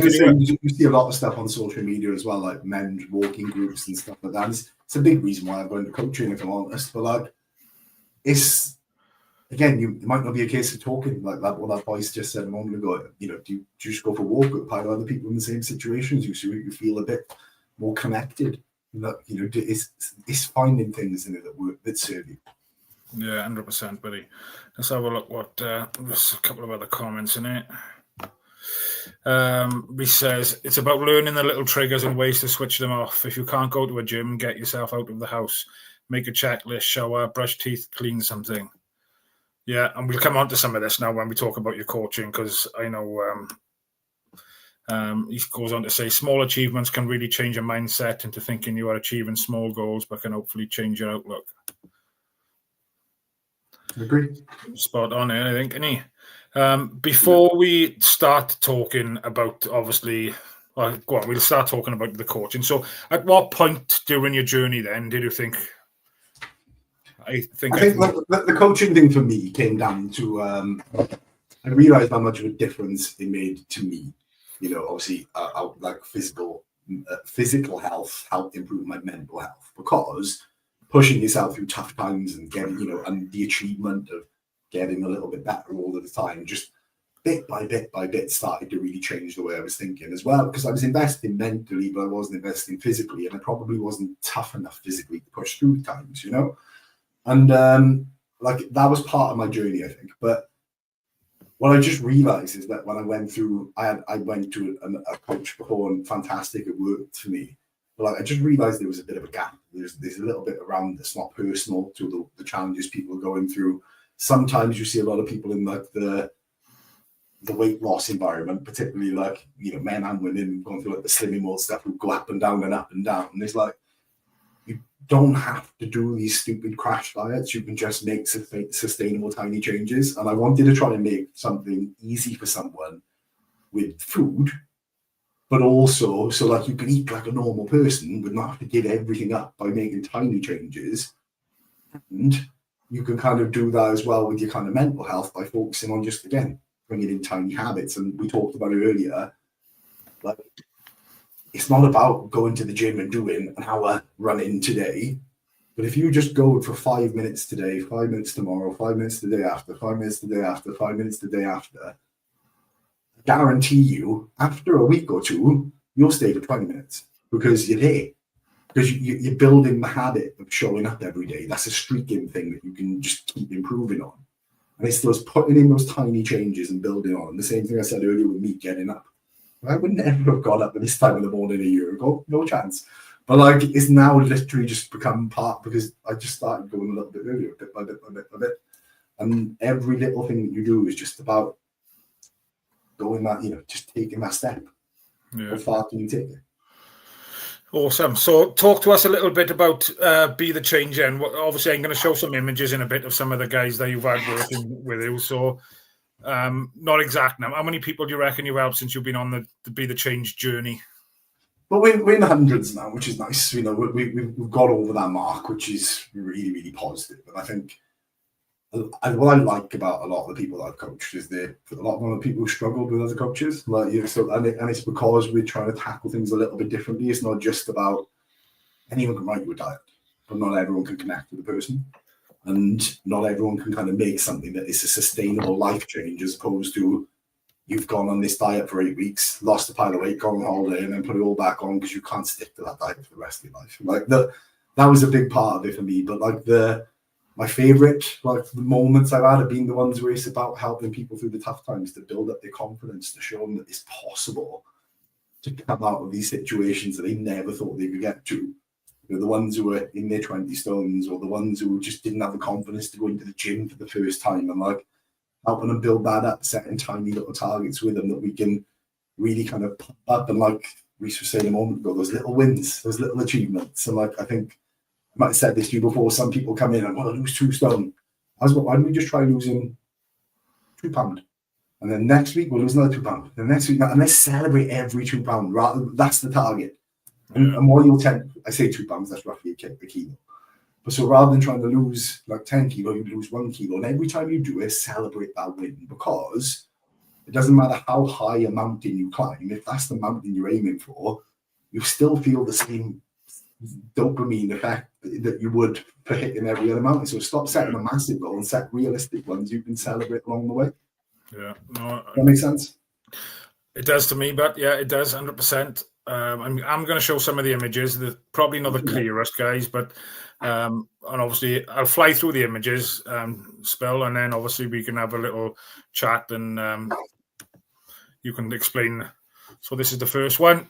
Speaker 2: you see a lot of stuff on social media as well, like men's walking groups and stuff like that. It's a big reason why I've gone into coaching, if I'm honest. But like, it's again, you might not be a case of talking like that. What that voice just said a moment ago. Do you just go for a walk with a pile of other people in the same situations? You feel a bit more connected. It's finding things in it that serve you.
Speaker 1: Yeah, 100%, buddy. Let's have a look. There's a couple of other comments in it. He says it's about learning the little triggers and ways to switch them off. If you can't go to a gym, get yourself out of the house, make a checklist, shower, brush teeth, clean something. Yeah, and we'll come on to some of this now when we talk about your coaching, because I know he goes on to say small achievements can really change your mindset into thinking you are achieving small goals, but can hopefully change your outlook.
Speaker 2: I agree.
Speaker 1: Spot on, I think, isn't he? Before we start talking about, obviously, we'll start talking about the coaching. So at what point during your journey then did you think, I think
Speaker 2: the coaching thing for me came down to, I realized how much of a difference it made to me. Obviously, like physical health helped improve my mental health, because pushing yourself through tough times and getting, and the achievement of getting a little bit better all of the time, just bit by bit started to really change the way I was thinking as well, because I was investing mentally, but I wasn't investing physically, and I probably wasn't tough enough physically to push through times, and like that was part of my journey, I think. But what I just realized is that when I went through, I went to a coach before, and fantastic, it worked for me. But like, I just realized there was a bit of a gap. There's a little bit around that's not personal to the challenges people are going through. Sometimes you see a lot of people in like the weight loss environment, particularly like, men and women going through like the slimming mode stuff, who go up and down and up and down. And it's like, you don't have to do these stupid crash diets. You can just make sustainable tiny changes. And I wanted to try and make something easy for someone with food, but also so like you can eat like a normal person, but not have to give everything up by making tiny changes. And you can kind of do that as well with your kind of mental health by focusing on just, again, bringing in tiny habits. And we talked about it earlier, like, it's not about going to the gym and doing an hour running today, but if you just go for 5 minutes today, 5 minutes tomorrow, 5 minutes the day after, 5 minutes the day after, 5 minutes the day after, I guarantee you, after a week or two, you'll stay for 20 minutes because you're there. Because you're building the habit of showing up every day. That's a streaking thing that you can just keep improving on. And it's those putting in those tiny changes and building on. The same thing I said earlier with me getting up. I would never have got up at this time in the morning a year ago. No chance. But like, it's now literally just become part, because I just started going a little bit earlier, bit by bit by bit by bit. And every little thing that you do is just about going that, just taking that step. Yeah. How far can you take it?
Speaker 1: Awesome. So talk to us a little bit about Be the Change then. Obviously, I'm going to show some images in a bit of some of the guys that you've had working with you. So Not exact now. How many people do you reckon you've helped since you've been on the Be the Change journey?
Speaker 2: But we're in the hundreds now, which is nice. You know, we've got over that mark, which is really, really positive. And I think what I like about a lot of the people that I've coached is a lot of people who struggled with other coaches. Like, you know, so and it's because we're trying to tackle things a little bit differently. It's not just about anyone can write you a diet, but not everyone can connect with the person. And not everyone can kind of make something that is a sustainable life change, as opposed to you've gone on this diet for 8 weeks, lost a pile of weight, gone on holiday, and then put it all back on because you can't stick to that diet for the rest of your life. Like that was a big part of it for me. But like my favorite, like the moments I've had have been the ones where it's about helping people through the tough times to build up their confidence, to show them that it's possible to come out of these situations that they never thought they could get to. You know, the ones who were in their 20 stones, or the ones who just didn't have the confidence to go into the gym for the first time, and like helping them build that up, setting tiny little targets with them that we can really kind of pump up. And like Reece was saying a moment ago, those little wins, those little achievements. And like, I think I might have said this to you before, some people come in and want to lose 2 stone. I was like, why don't we just try losing £2? And then next week we'll lose another £2. The next week, and let's celebrate every £2. That's the target. And what you'll tend, I say £2, that's roughly a kilo. But so rather than trying to lose like 10 kilo, you lose 1 kilo. And every time you do it, celebrate that win, because it doesn't matter how high a mountain you climb. If that's the mountain you're aiming for, you still feel the same dopamine effect that you would for hitting every other mountain. So stop setting a massive goal and set realistic ones you can celebrate along the way.
Speaker 1: Yeah. No,
Speaker 2: that makes sense?
Speaker 1: It does to me, but yeah, it does 100%. I'm going to show some of the images. They're probably not the clearest, guys, but and obviously I'll fly through the images, Spill, and then obviously we can have a little chat and you can explain. So this is the first one.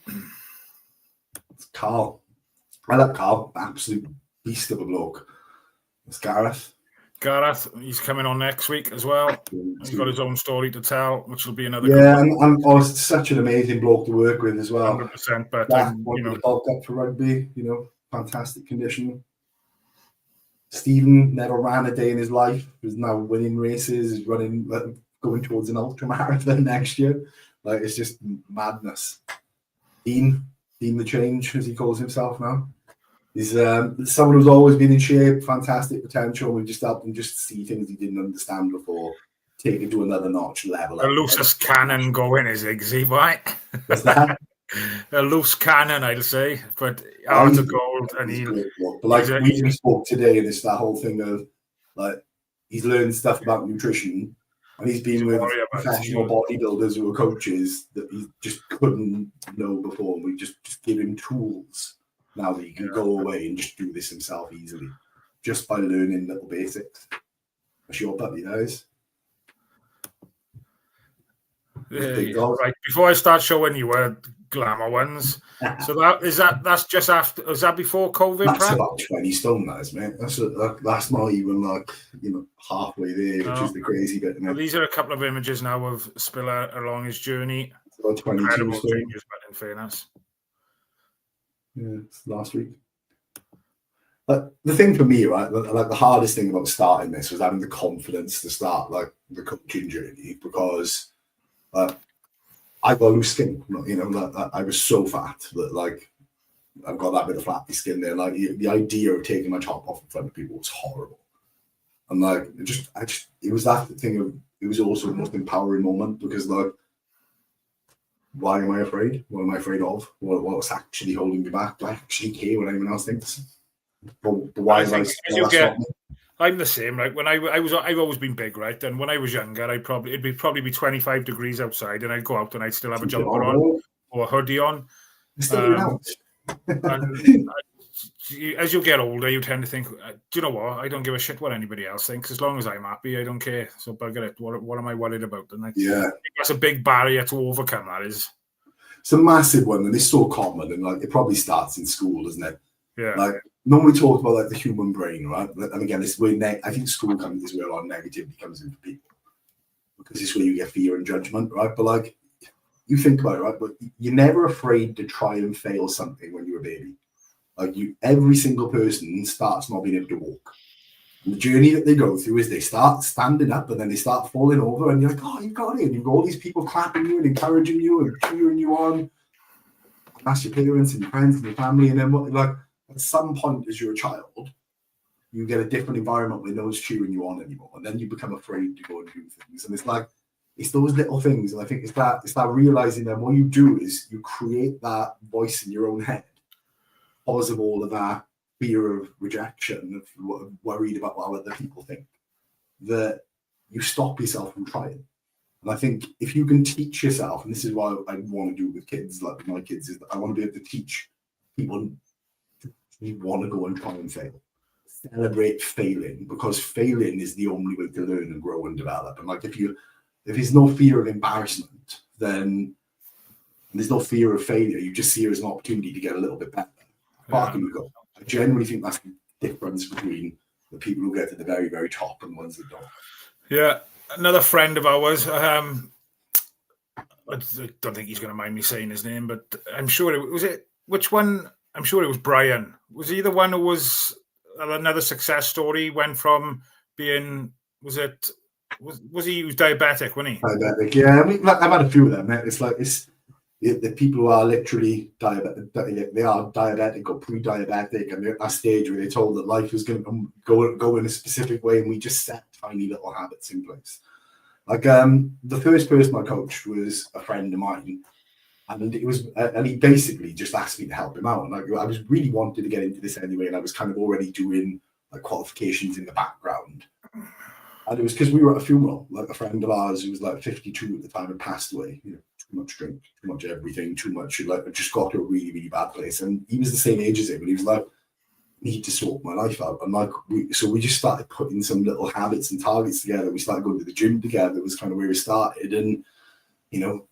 Speaker 2: It's Carl. I like Carl, absolute beast of a bloke. It's Gareth.
Speaker 1: Gareth, he's coming on next week as well. He's got his own story to tell, which will be another.
Speaker 2: Yeah, and such an amazing bloke to work with as well.
Speaker 1: 100%. But
Speaker 2: you know, bulked up for rugby. You know, fantastic condition. Stephen never ran a day in his life. He's now winning races. He's running, going towards an ultra marathon next year. Like, it's just madness. Dean the Change, as he calls himself now. He's someone who's always been in shape, fantastic potential. We've just helped him just see things he didn't understand before, take it to another notch level.
Speaker 1: A loose cannon going, is he, right?
Speaker 2: What's that?
Speaker 1: A loose cannon, I'd say, but out of gold. And
Speaker 2: but like we spoke today, and it's that whole thing of like he's learned stuff about nutrition, and he's been with professional bodybuilders who are coaches that he just couldn't know before. And we just give him tools now that he can go away and just do this himself easily, just by learning little basics. That's your puppy, guys.
Speaker 1: Right, before I start showing you glamour ones, so that's just after, is that before COVID?
Speaker 2: That's about 20 stone, that is, mate. That's not even like, you know, halfway there, which is the crazy bit.
Speaker 1: Well, these are a couple of images now of Spiller along his journey.
Speaker 2: It's about 22 stone.
Speaker 1: Changes, but in fairness.
Speaker 2: Yeah, it's last week. Like, the thing for me, right, like the hardest thing about starting this was having the confidence to start like the coaching journey, because I got loose skin. You know, like, I was so fat that like I've got that bit of flappy skin there. Like the idea of taking my top off in front of people was horrible. And like it was that thing of, it was also the most empowering moment, because like, why am I afraid? What am I afraid of? What's actually holding me back? Do I actually care what anyone else thinks? But why am I?
Speaker 1: I'm the same. Like when I've always been big, right? And when I was younger, it'd probably be 25 degrees outside, and I'd go out and I'd still have a jumper on or a hoodie on. And as you get older, you tend to think, do you know what? I don't give a shit what anybody else thinks. As long as I'm happy, I don't care. So bugger it. What am I worried about? And that's a big barrier to overcome. That is.
Speaker 2: It's a massive one, and it's so common, and like it probably starts in school, doesn't it?
Speaker 1: Yeah.
Speaker 2: Like normally talk about like the human brain, right? And again, it's where I think school is where a lot of negativity comes into people, because it's where you get fear and judgment, right? But like, you think about it, right? But you're never afraid to try and fail something when you're a baby. Like every single person starts not being able to walk, And the journey that they go through is they start standing up and then they start falling over, and you're like, oh, you've got it. And you've got all these people clapping you and encouraging you and cheering you on. And that's your parents and your friends and your family. And then like at some point as you're a child, you get a different environment where no one's cheering you on anymore. And then you become afraid to go and do things. And it's like, it's those little things. And I think it's that realizing that what you do is you create that voice in your own head because of all of that fear of rejection, of worried about what other people think, that you stop yourself from trying. And I think if you can teach yourself, and this is what I want to do with kids, like my kids, is that I want to be able to teach people who want to go and try and fail. Celebrate failing, because failing is the only way to learn and grow and develop. And like if there's no fear of embarrassment, then there's no fear of failure. You just see it as an opportunity to get a little bit better. Far can you go? I genuinely think that's the difference between the people who get to the very, very top and the ones that don't.
Speaker 1: Yeah, another friend of ours. I don't think he's going to mind me saying his name, but I'm sure it was it. Which one? I'm sure it was Brian. Was he the one who was another success story? Went from being was he was diabetic, wasn't he?
Speaker 2: Diabetic, yeah. I mean, I've had a few of them. It's like the people who are literally diabetic, they are diabetic or pre-diabetic, and they're at that stage where they're told that life is going to go in a specific way, and we just set tiny little habits in place. Like the first person I coached was a friend of mine, and he basically just asked me to help him out. And I was really wanting to get into this anyway, and I was kind of already doing like qualifications in the background. And it was because we were at a funeral, like a friend of ours who was like 52 at the time had passed away. You know, too much drink, too much everything, too much. Like, just got to a really, really bad place. And he was the same age as him, but he was like, I need to sort my life out. And like, so we just started putting some little habits and targets together. We started going to the gym together. It was kind of where we started. And, you know,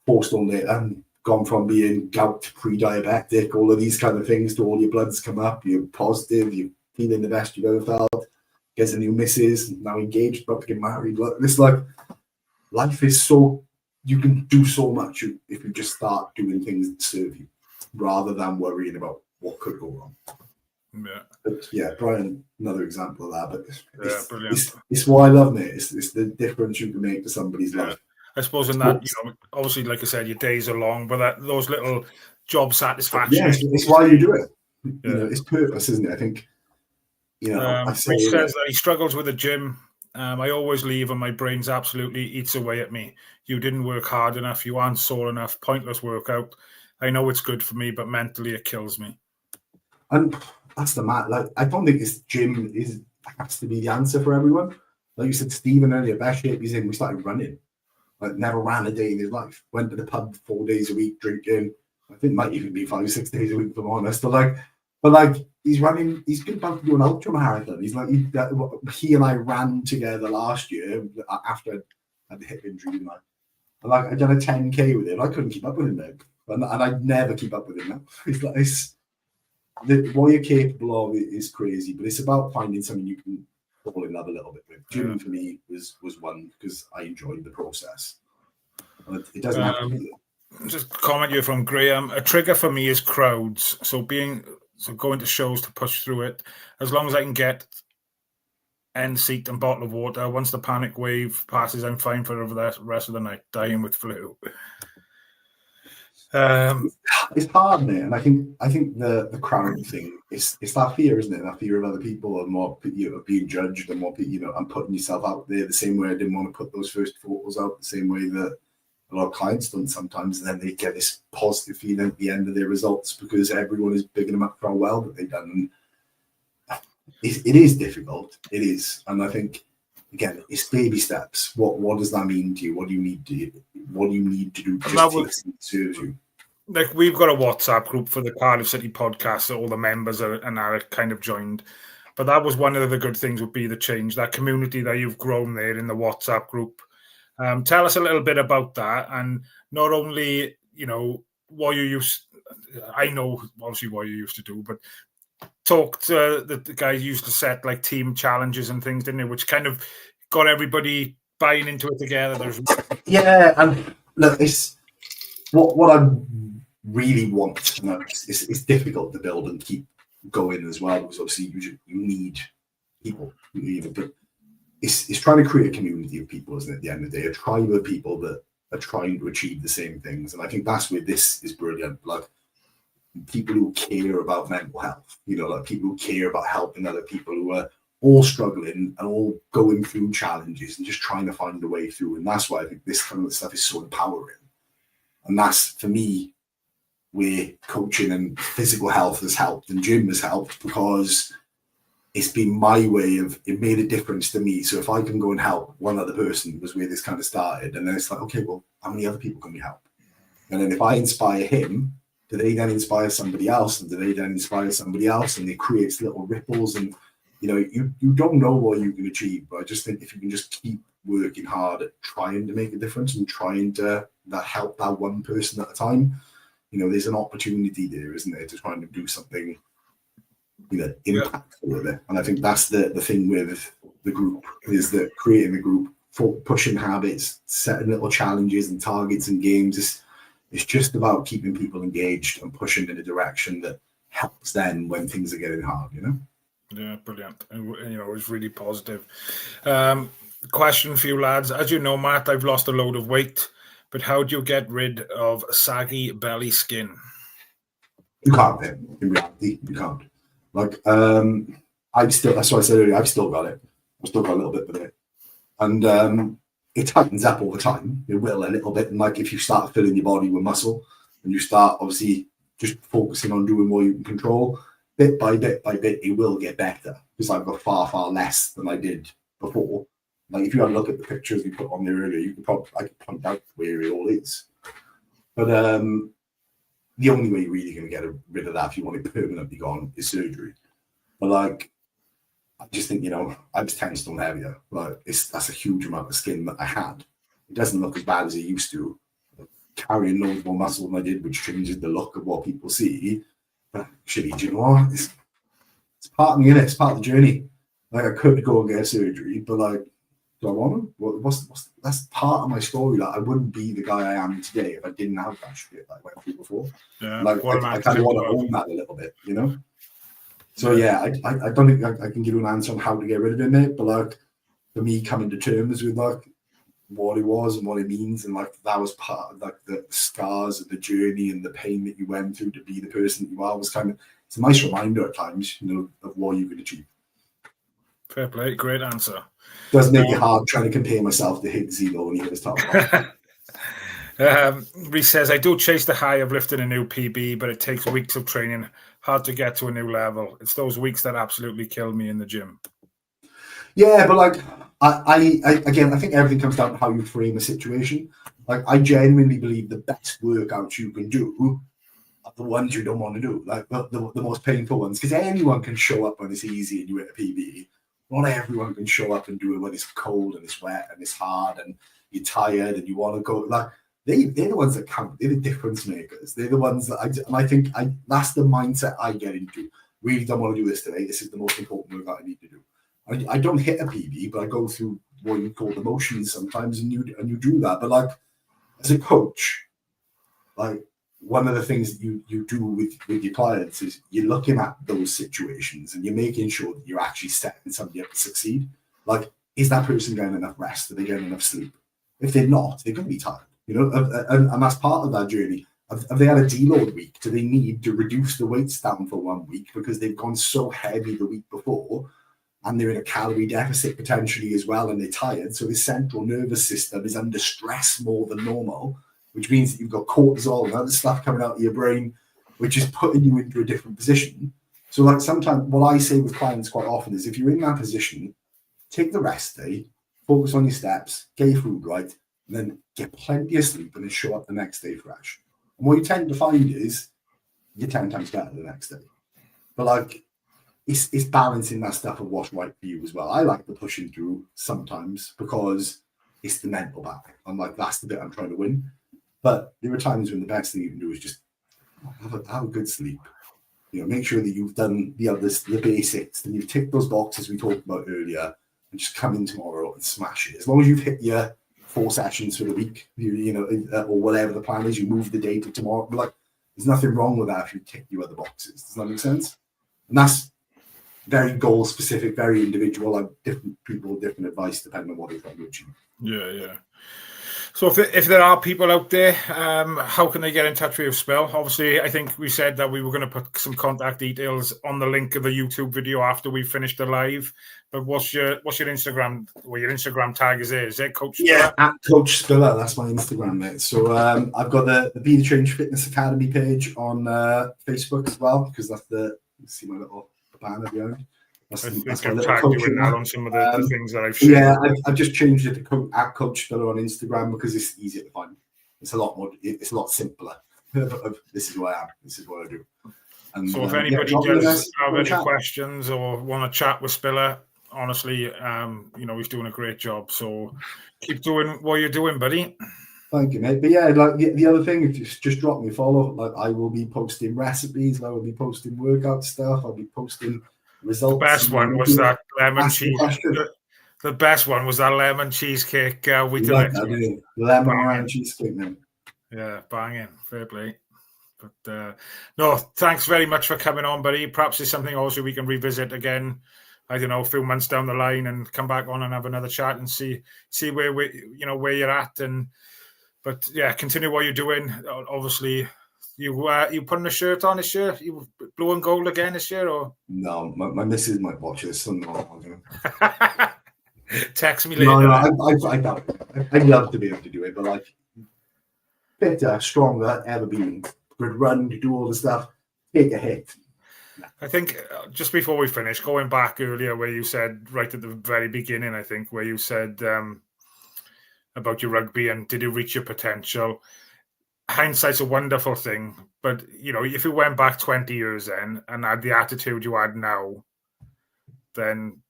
Speaker 2: 4 stone later, gone from being gout to pre-diabetic, all of these kind of things, to all your bloods come up, you're positive, you're feeling the best you've ever felt. Gets a new missus, now engaged, about to get married. It's like life is so, you can do so much if you just start doing things that serve you rather than worrying about what could go wrong.
Speaker 1: Yeah.
Speaker 2: But yeah, Brian, another example of that. But
Speaker 1: brilliant.
Speaker 2: It's what I love, mate. It's the difference you can make to somebody's life.
Speaker 1: I suppose in that, you know, obviously, like I said, your days are long, but those little job satisfaction.
Speaker 2: Yeah, it's why you do it. You know, it's purpose, isn't it? I think. You know,
Speaker 1: Rich says that he struggles with the gym. I always leave and my brain's absolutely eats away at me. You didn't work hard enough. You aren't sore enough. Pointless workout. I know it's good for me, but mentally it kills me.
Speaker 2: And that's the matter. Like, I don't think this gym has to be the answer for everyone. Like you said, Stephen earlier, best shape he's in, we started running. Like, never ran a day in his life. Went to the pub 4 days a week drinking. I think it might even be 5 or 6 days a week, if I'm honest. But he's running. He's good about to do an ultra marathon. He's like he and I ran together last year after I had the hip injury. And I done a 10K with him. I couldn't keep up with him then, and I'd never keep up with him now. What you're capable of is crazy, but it's about finding something you can fall in love a little bit with. Gym for me was one because I enjoyed the process. It doesn't have to be.
Speaker 1: Just a comment here from Graham. A trigger for me is crowds. So going to shows to push through it. As long as I can get end seat and bottle of water. Once the panic wave passes, I'm fine for the rest of the night, dying with flu.
Speaker 2: It's hard, mate. And I think the crowd thing it's that fear, isn't it? That fear of other people and what, you know, being judged and what, you know, and putting yourself out there the same way I didn't want to put those first photos out, the same way that a lot of clients don't sometimes, and then they get this positive feeling at the end of their results because everyone is bigging them up for how well that they've done. And it is difficult. It is. And I think, again, it's baby steps. What does that mean to you? What do you need to do to just serve you?
Speaker 1: Like, we've got a WhatsApp group for the Cardiff City podcast that all the members are kind of joined. But that was one of the good things would be the change, that community that you've grown there in the WhatsApp group. Tell us a little bit about that, and not only, you know, what you used. I know obviously what you used to do, but talk to the guys used to set like team challenges and things, didn't it? Which kind of got everybody buying into it together.
Speaker 2: Yeah, and look, it's what I really want. You know, it's difficult to build and keep going as well because obviously you need people, but it's trying to create a community of people, isn't it? At the end of the day, a tribe of people that are trying to achieve the same things. And I think that's where this is brilliant. Like people who care about mental health, like people who care about helping other people who are all struggling and all going through challenges and just trying to find a way through. And that's why I think this kind of stuff is so empowering. And that's, for me, where coaching and physical health has helped and gym has helped, because it's been my way of, it made a difference to me. So if I can go and help one other person, was where this kind of started. And then it's like, okay, well, how many other people can we help? And then if I inspire him, do they then inspire somebody else? And do they then inspire somebody else? And it creates little ripples. And, you don't know what you can achieve. But I just think if you can just keep working hard at trying to make a difference and trying to help that one person at a time, there's an opportunity there, isn't there, to try and do something impactful with it. And I think that's the thing with the group, is that creating the group, for pushing habits, setting little challenges and targets and games. It's just about keeping people engaged and pushing in a direction that helps them when things are getting hard,
Speaker 1: Yeah, brilliant. And it's really positive. Question for you lads. As you know, Matt, I've lost a load of weight, but how do you get rid of saggy belly skin?
Speaker 2: You can't, in reality, you can't. Like, that's what I said earlier, I've still got it. I've still got a little bit of it. And it tightens up all the time. It will a little bit. And like if you start filling your body with muscle and you start obviously just focusing on doing what you can control, bit by bit by bit, it will get better, because I've got far, far less than I did before. Like if you have a look at the pictures we put on there earlier, I could point out where it all is. But the only way you're really going to get rid of that, if you want it permanently gone, is surgery. But like, I just think, I was 10 stone heavier. Like that's a huge amount of skin that I had. It doesn't look as bad as it used to. Carrying loads more muscle than I did, which changes the look of what people see. But actually, do you know what? It's part of me, innit? It's part of the journey. Like I could go and get surgery, but like, do I want to? That's part of my story. Like I wouldn't be the guy I am today if I didn't have that shit that I went through before.
Speaker 1: Yeah,
Speaker 2: like I kind of want to own that a little bit, So yeah, I don't think I can give you an answer on how to get rid of it, mate. But like for me, coming to terms with like what it was and what it means, and like that was part of like the scars of the journey and the pain that you went through to be the person that you are, was kind of, it's a nice reminder at times, of what you can achieve.
Speaker 1: Fair play, great answer.
Speaker 2: Does make it hard trying to compare myself to Higgsy though when he was talking about.
Speaker 1: Reese says, I do chase the high of lifting a new PB, but it takes weeks of training, hard to get to a new level. It's those weeks that absolutely kill me in the gym.
Speaker 2: Yeah, but like I think everything comes down to how you frame a situation. Like I genuinely believe the best workouts you can do are the ones you don't want to do, like the most painful ones, because anyone can show up when it's easy and you hit a PB. Not everyone can show up and do it when it's cold and it's wet and it's hard and you're tired and you want to go. Like they're the ones that count. They're the difference makers. They're the ones that I think that's the mindset I get into. Really don't want to do this today. This is the most important work I need to do. I don't hit a PB, but I go through what you call the motions sometimes, and you do that. But like as a coach, like one of the things that you do with your clients is you're looking at those situations and you're making sure that you're actually setting somebody up to succeed. Like, is that person getting enough rest? Are they getting enough sleep? If they're not, they're going to be tired, and that's part of that journey. Have they had a deload week? Do they need to reduce the weights down for 1 week because they've gone so heavy the week before? And they're in a calorie deficit potentially as well, and they're tired. So the central nervous system is under stress more than normal, which means that you've got cortisol and other stuff coming out of your brain, which is putting you into a different position. So like sometimes what I say with clients quite often is if you're in that position, take the rest day, focus on your steps, get your food right, and then get plenty of sleep and then show up the next day fresh. And what you tend to find is you're 10 times better the next day. But like, it's balancing that stuff of what's right for you as well. I like the pushing through sometimes because it's the mental back. I'm like, that's the bit I'm trying to win. But there are times when the best thing you can do is just have a good sleep. Make sure that you've done the basics, and you've ticked those boxes we talked about earlier, and just come in tomorrow and smash it. As long as you've hit your 4 sessions for the week, or whatever the plan is, you move the day to tomorrow. But like, there's nothing wrong with that if you tick your other boxes. Does that make sense? And that's very goal specific, very individual. Like different people, different advice depending on what they're trying to achieve.
Speaker 1: Yeah. So if there are people out there, how can they get in touch with you, Spill? Obviously, I think we said that we were going to put some contact details on the link of the YouTube video after we finished the live. But what's your Instagram? Well, your Instagram tag is it Coach Spiller?
Speaker 2: Yeah, at Coach Spiller. That's my Instagram, mate. So I've got the Be the Change Fitness Academy page on Facebook as well, because that's you see my little banner behind. That's my little
Speaker 1: tagged you in that on some of the things that I've shared.
Speaker 2: Yeah, I've just changed it to at Coach Spiller on Instagram because it's easier to find. It's a lot more. It's a lot simpler. This is who I am. This is what I do. And,
Speaker 1: so if anybody does have any questions or want to chat with Spiller, honestly, he's doing a great job. So keep doing what you're doing, buddy.
Speaker 2: Thank you, mate. But yeah, like the other thing, just drop me a follow. Like I will be posting recipes. I will be posting workout stuff. I'll be posting results.
Speaker 1: The best one was that lemon cheese. The best one was that lemon cheesecake.
Speaker 2: Lemon meringue cheesecake, man.
Speaker 1: Yeah, banging. Fair play. But no, thanks very much for coming on, buddy. Perhaps it's something also we can revisit again. I don't know, a few months down the line and come back on and have another chat and see where where you're at. But yeah, continue what you're doing. Obviously, you putting a shirt on this year? You blue and gold again this year, or
Speaker 2: no? My missus might watch this.
Speaker 1: Text me later.
Speaker 2: No, I doubt it. I'd love to be able to do it, but like fitter, stronger, ever been. Could run, to do all the stuff, take a hit.
Speaker 1: I think just before we finish, going back earlier where you said right at the very beginning, I think where you said about your rugby and did you reach your potential? Hindsight's a wonderful thing, but if you went back 20 years then and had the attitude you had now, then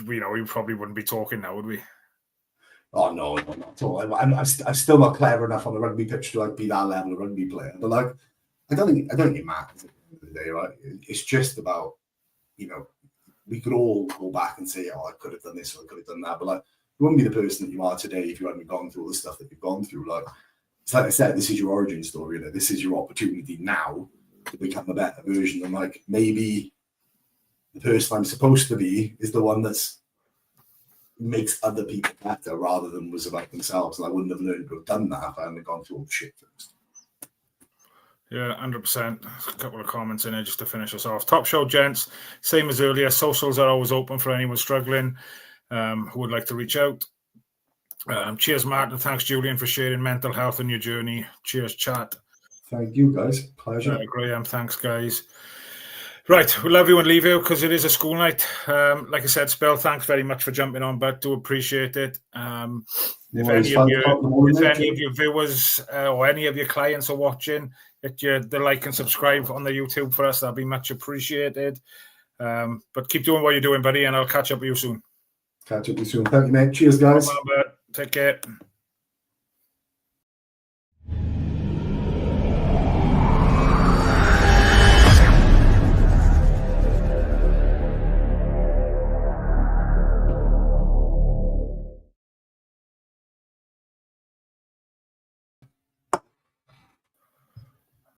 Speaker 1: we probably wouldn't be talking now, would we?
Speaker 2: Oh no, not at all. I'm still not clever enough on the rugby pitch to like be that level of rugby player. But like, I don't think it matters at the end of the day, right? It's just about, we could all go back and say, oh, I could have done this or I could have done that. But like, you wouldn't be the person that you are today if you hadn't gone through all the stuff that you've gone through. Like, it's like I said, this is your origin story. This is your opportunity now to become a better version. And like, maybe the person I'm supposed to be is the one that's makes other people better rather than was about themselves. And I wouldn't have learned to have done that if I hadn't gone through all the shit first.
Speaker 1: Yeah, 100%. A couple of comments in there just to finish us off. Top show, gents. Same as earlier. Socials are always open for anyone struggling who would like to reach out. Cheers, Martin. Thanks, Julian, for sharing mental health in your journey. Cheers, chat.
Speaker 2: Thank you, guys. Pleasure.
Speaker 1: Graham, thanks, guys. Right, we love you and leave you because it is a school night. Like I said, Spell, thanks very much for jumping on, but do appreciate it. If any of your viewers or any of your clients are watching, hit the like and subscribe on the YouTube for us. That'd be much appreciated. But keep doing what you're doing, buddy, and I'll catch up with you soon.
Speaker 2: Catch up with you soon. Thank you, mate. Cheers, guys.
Speaker 1: Take care.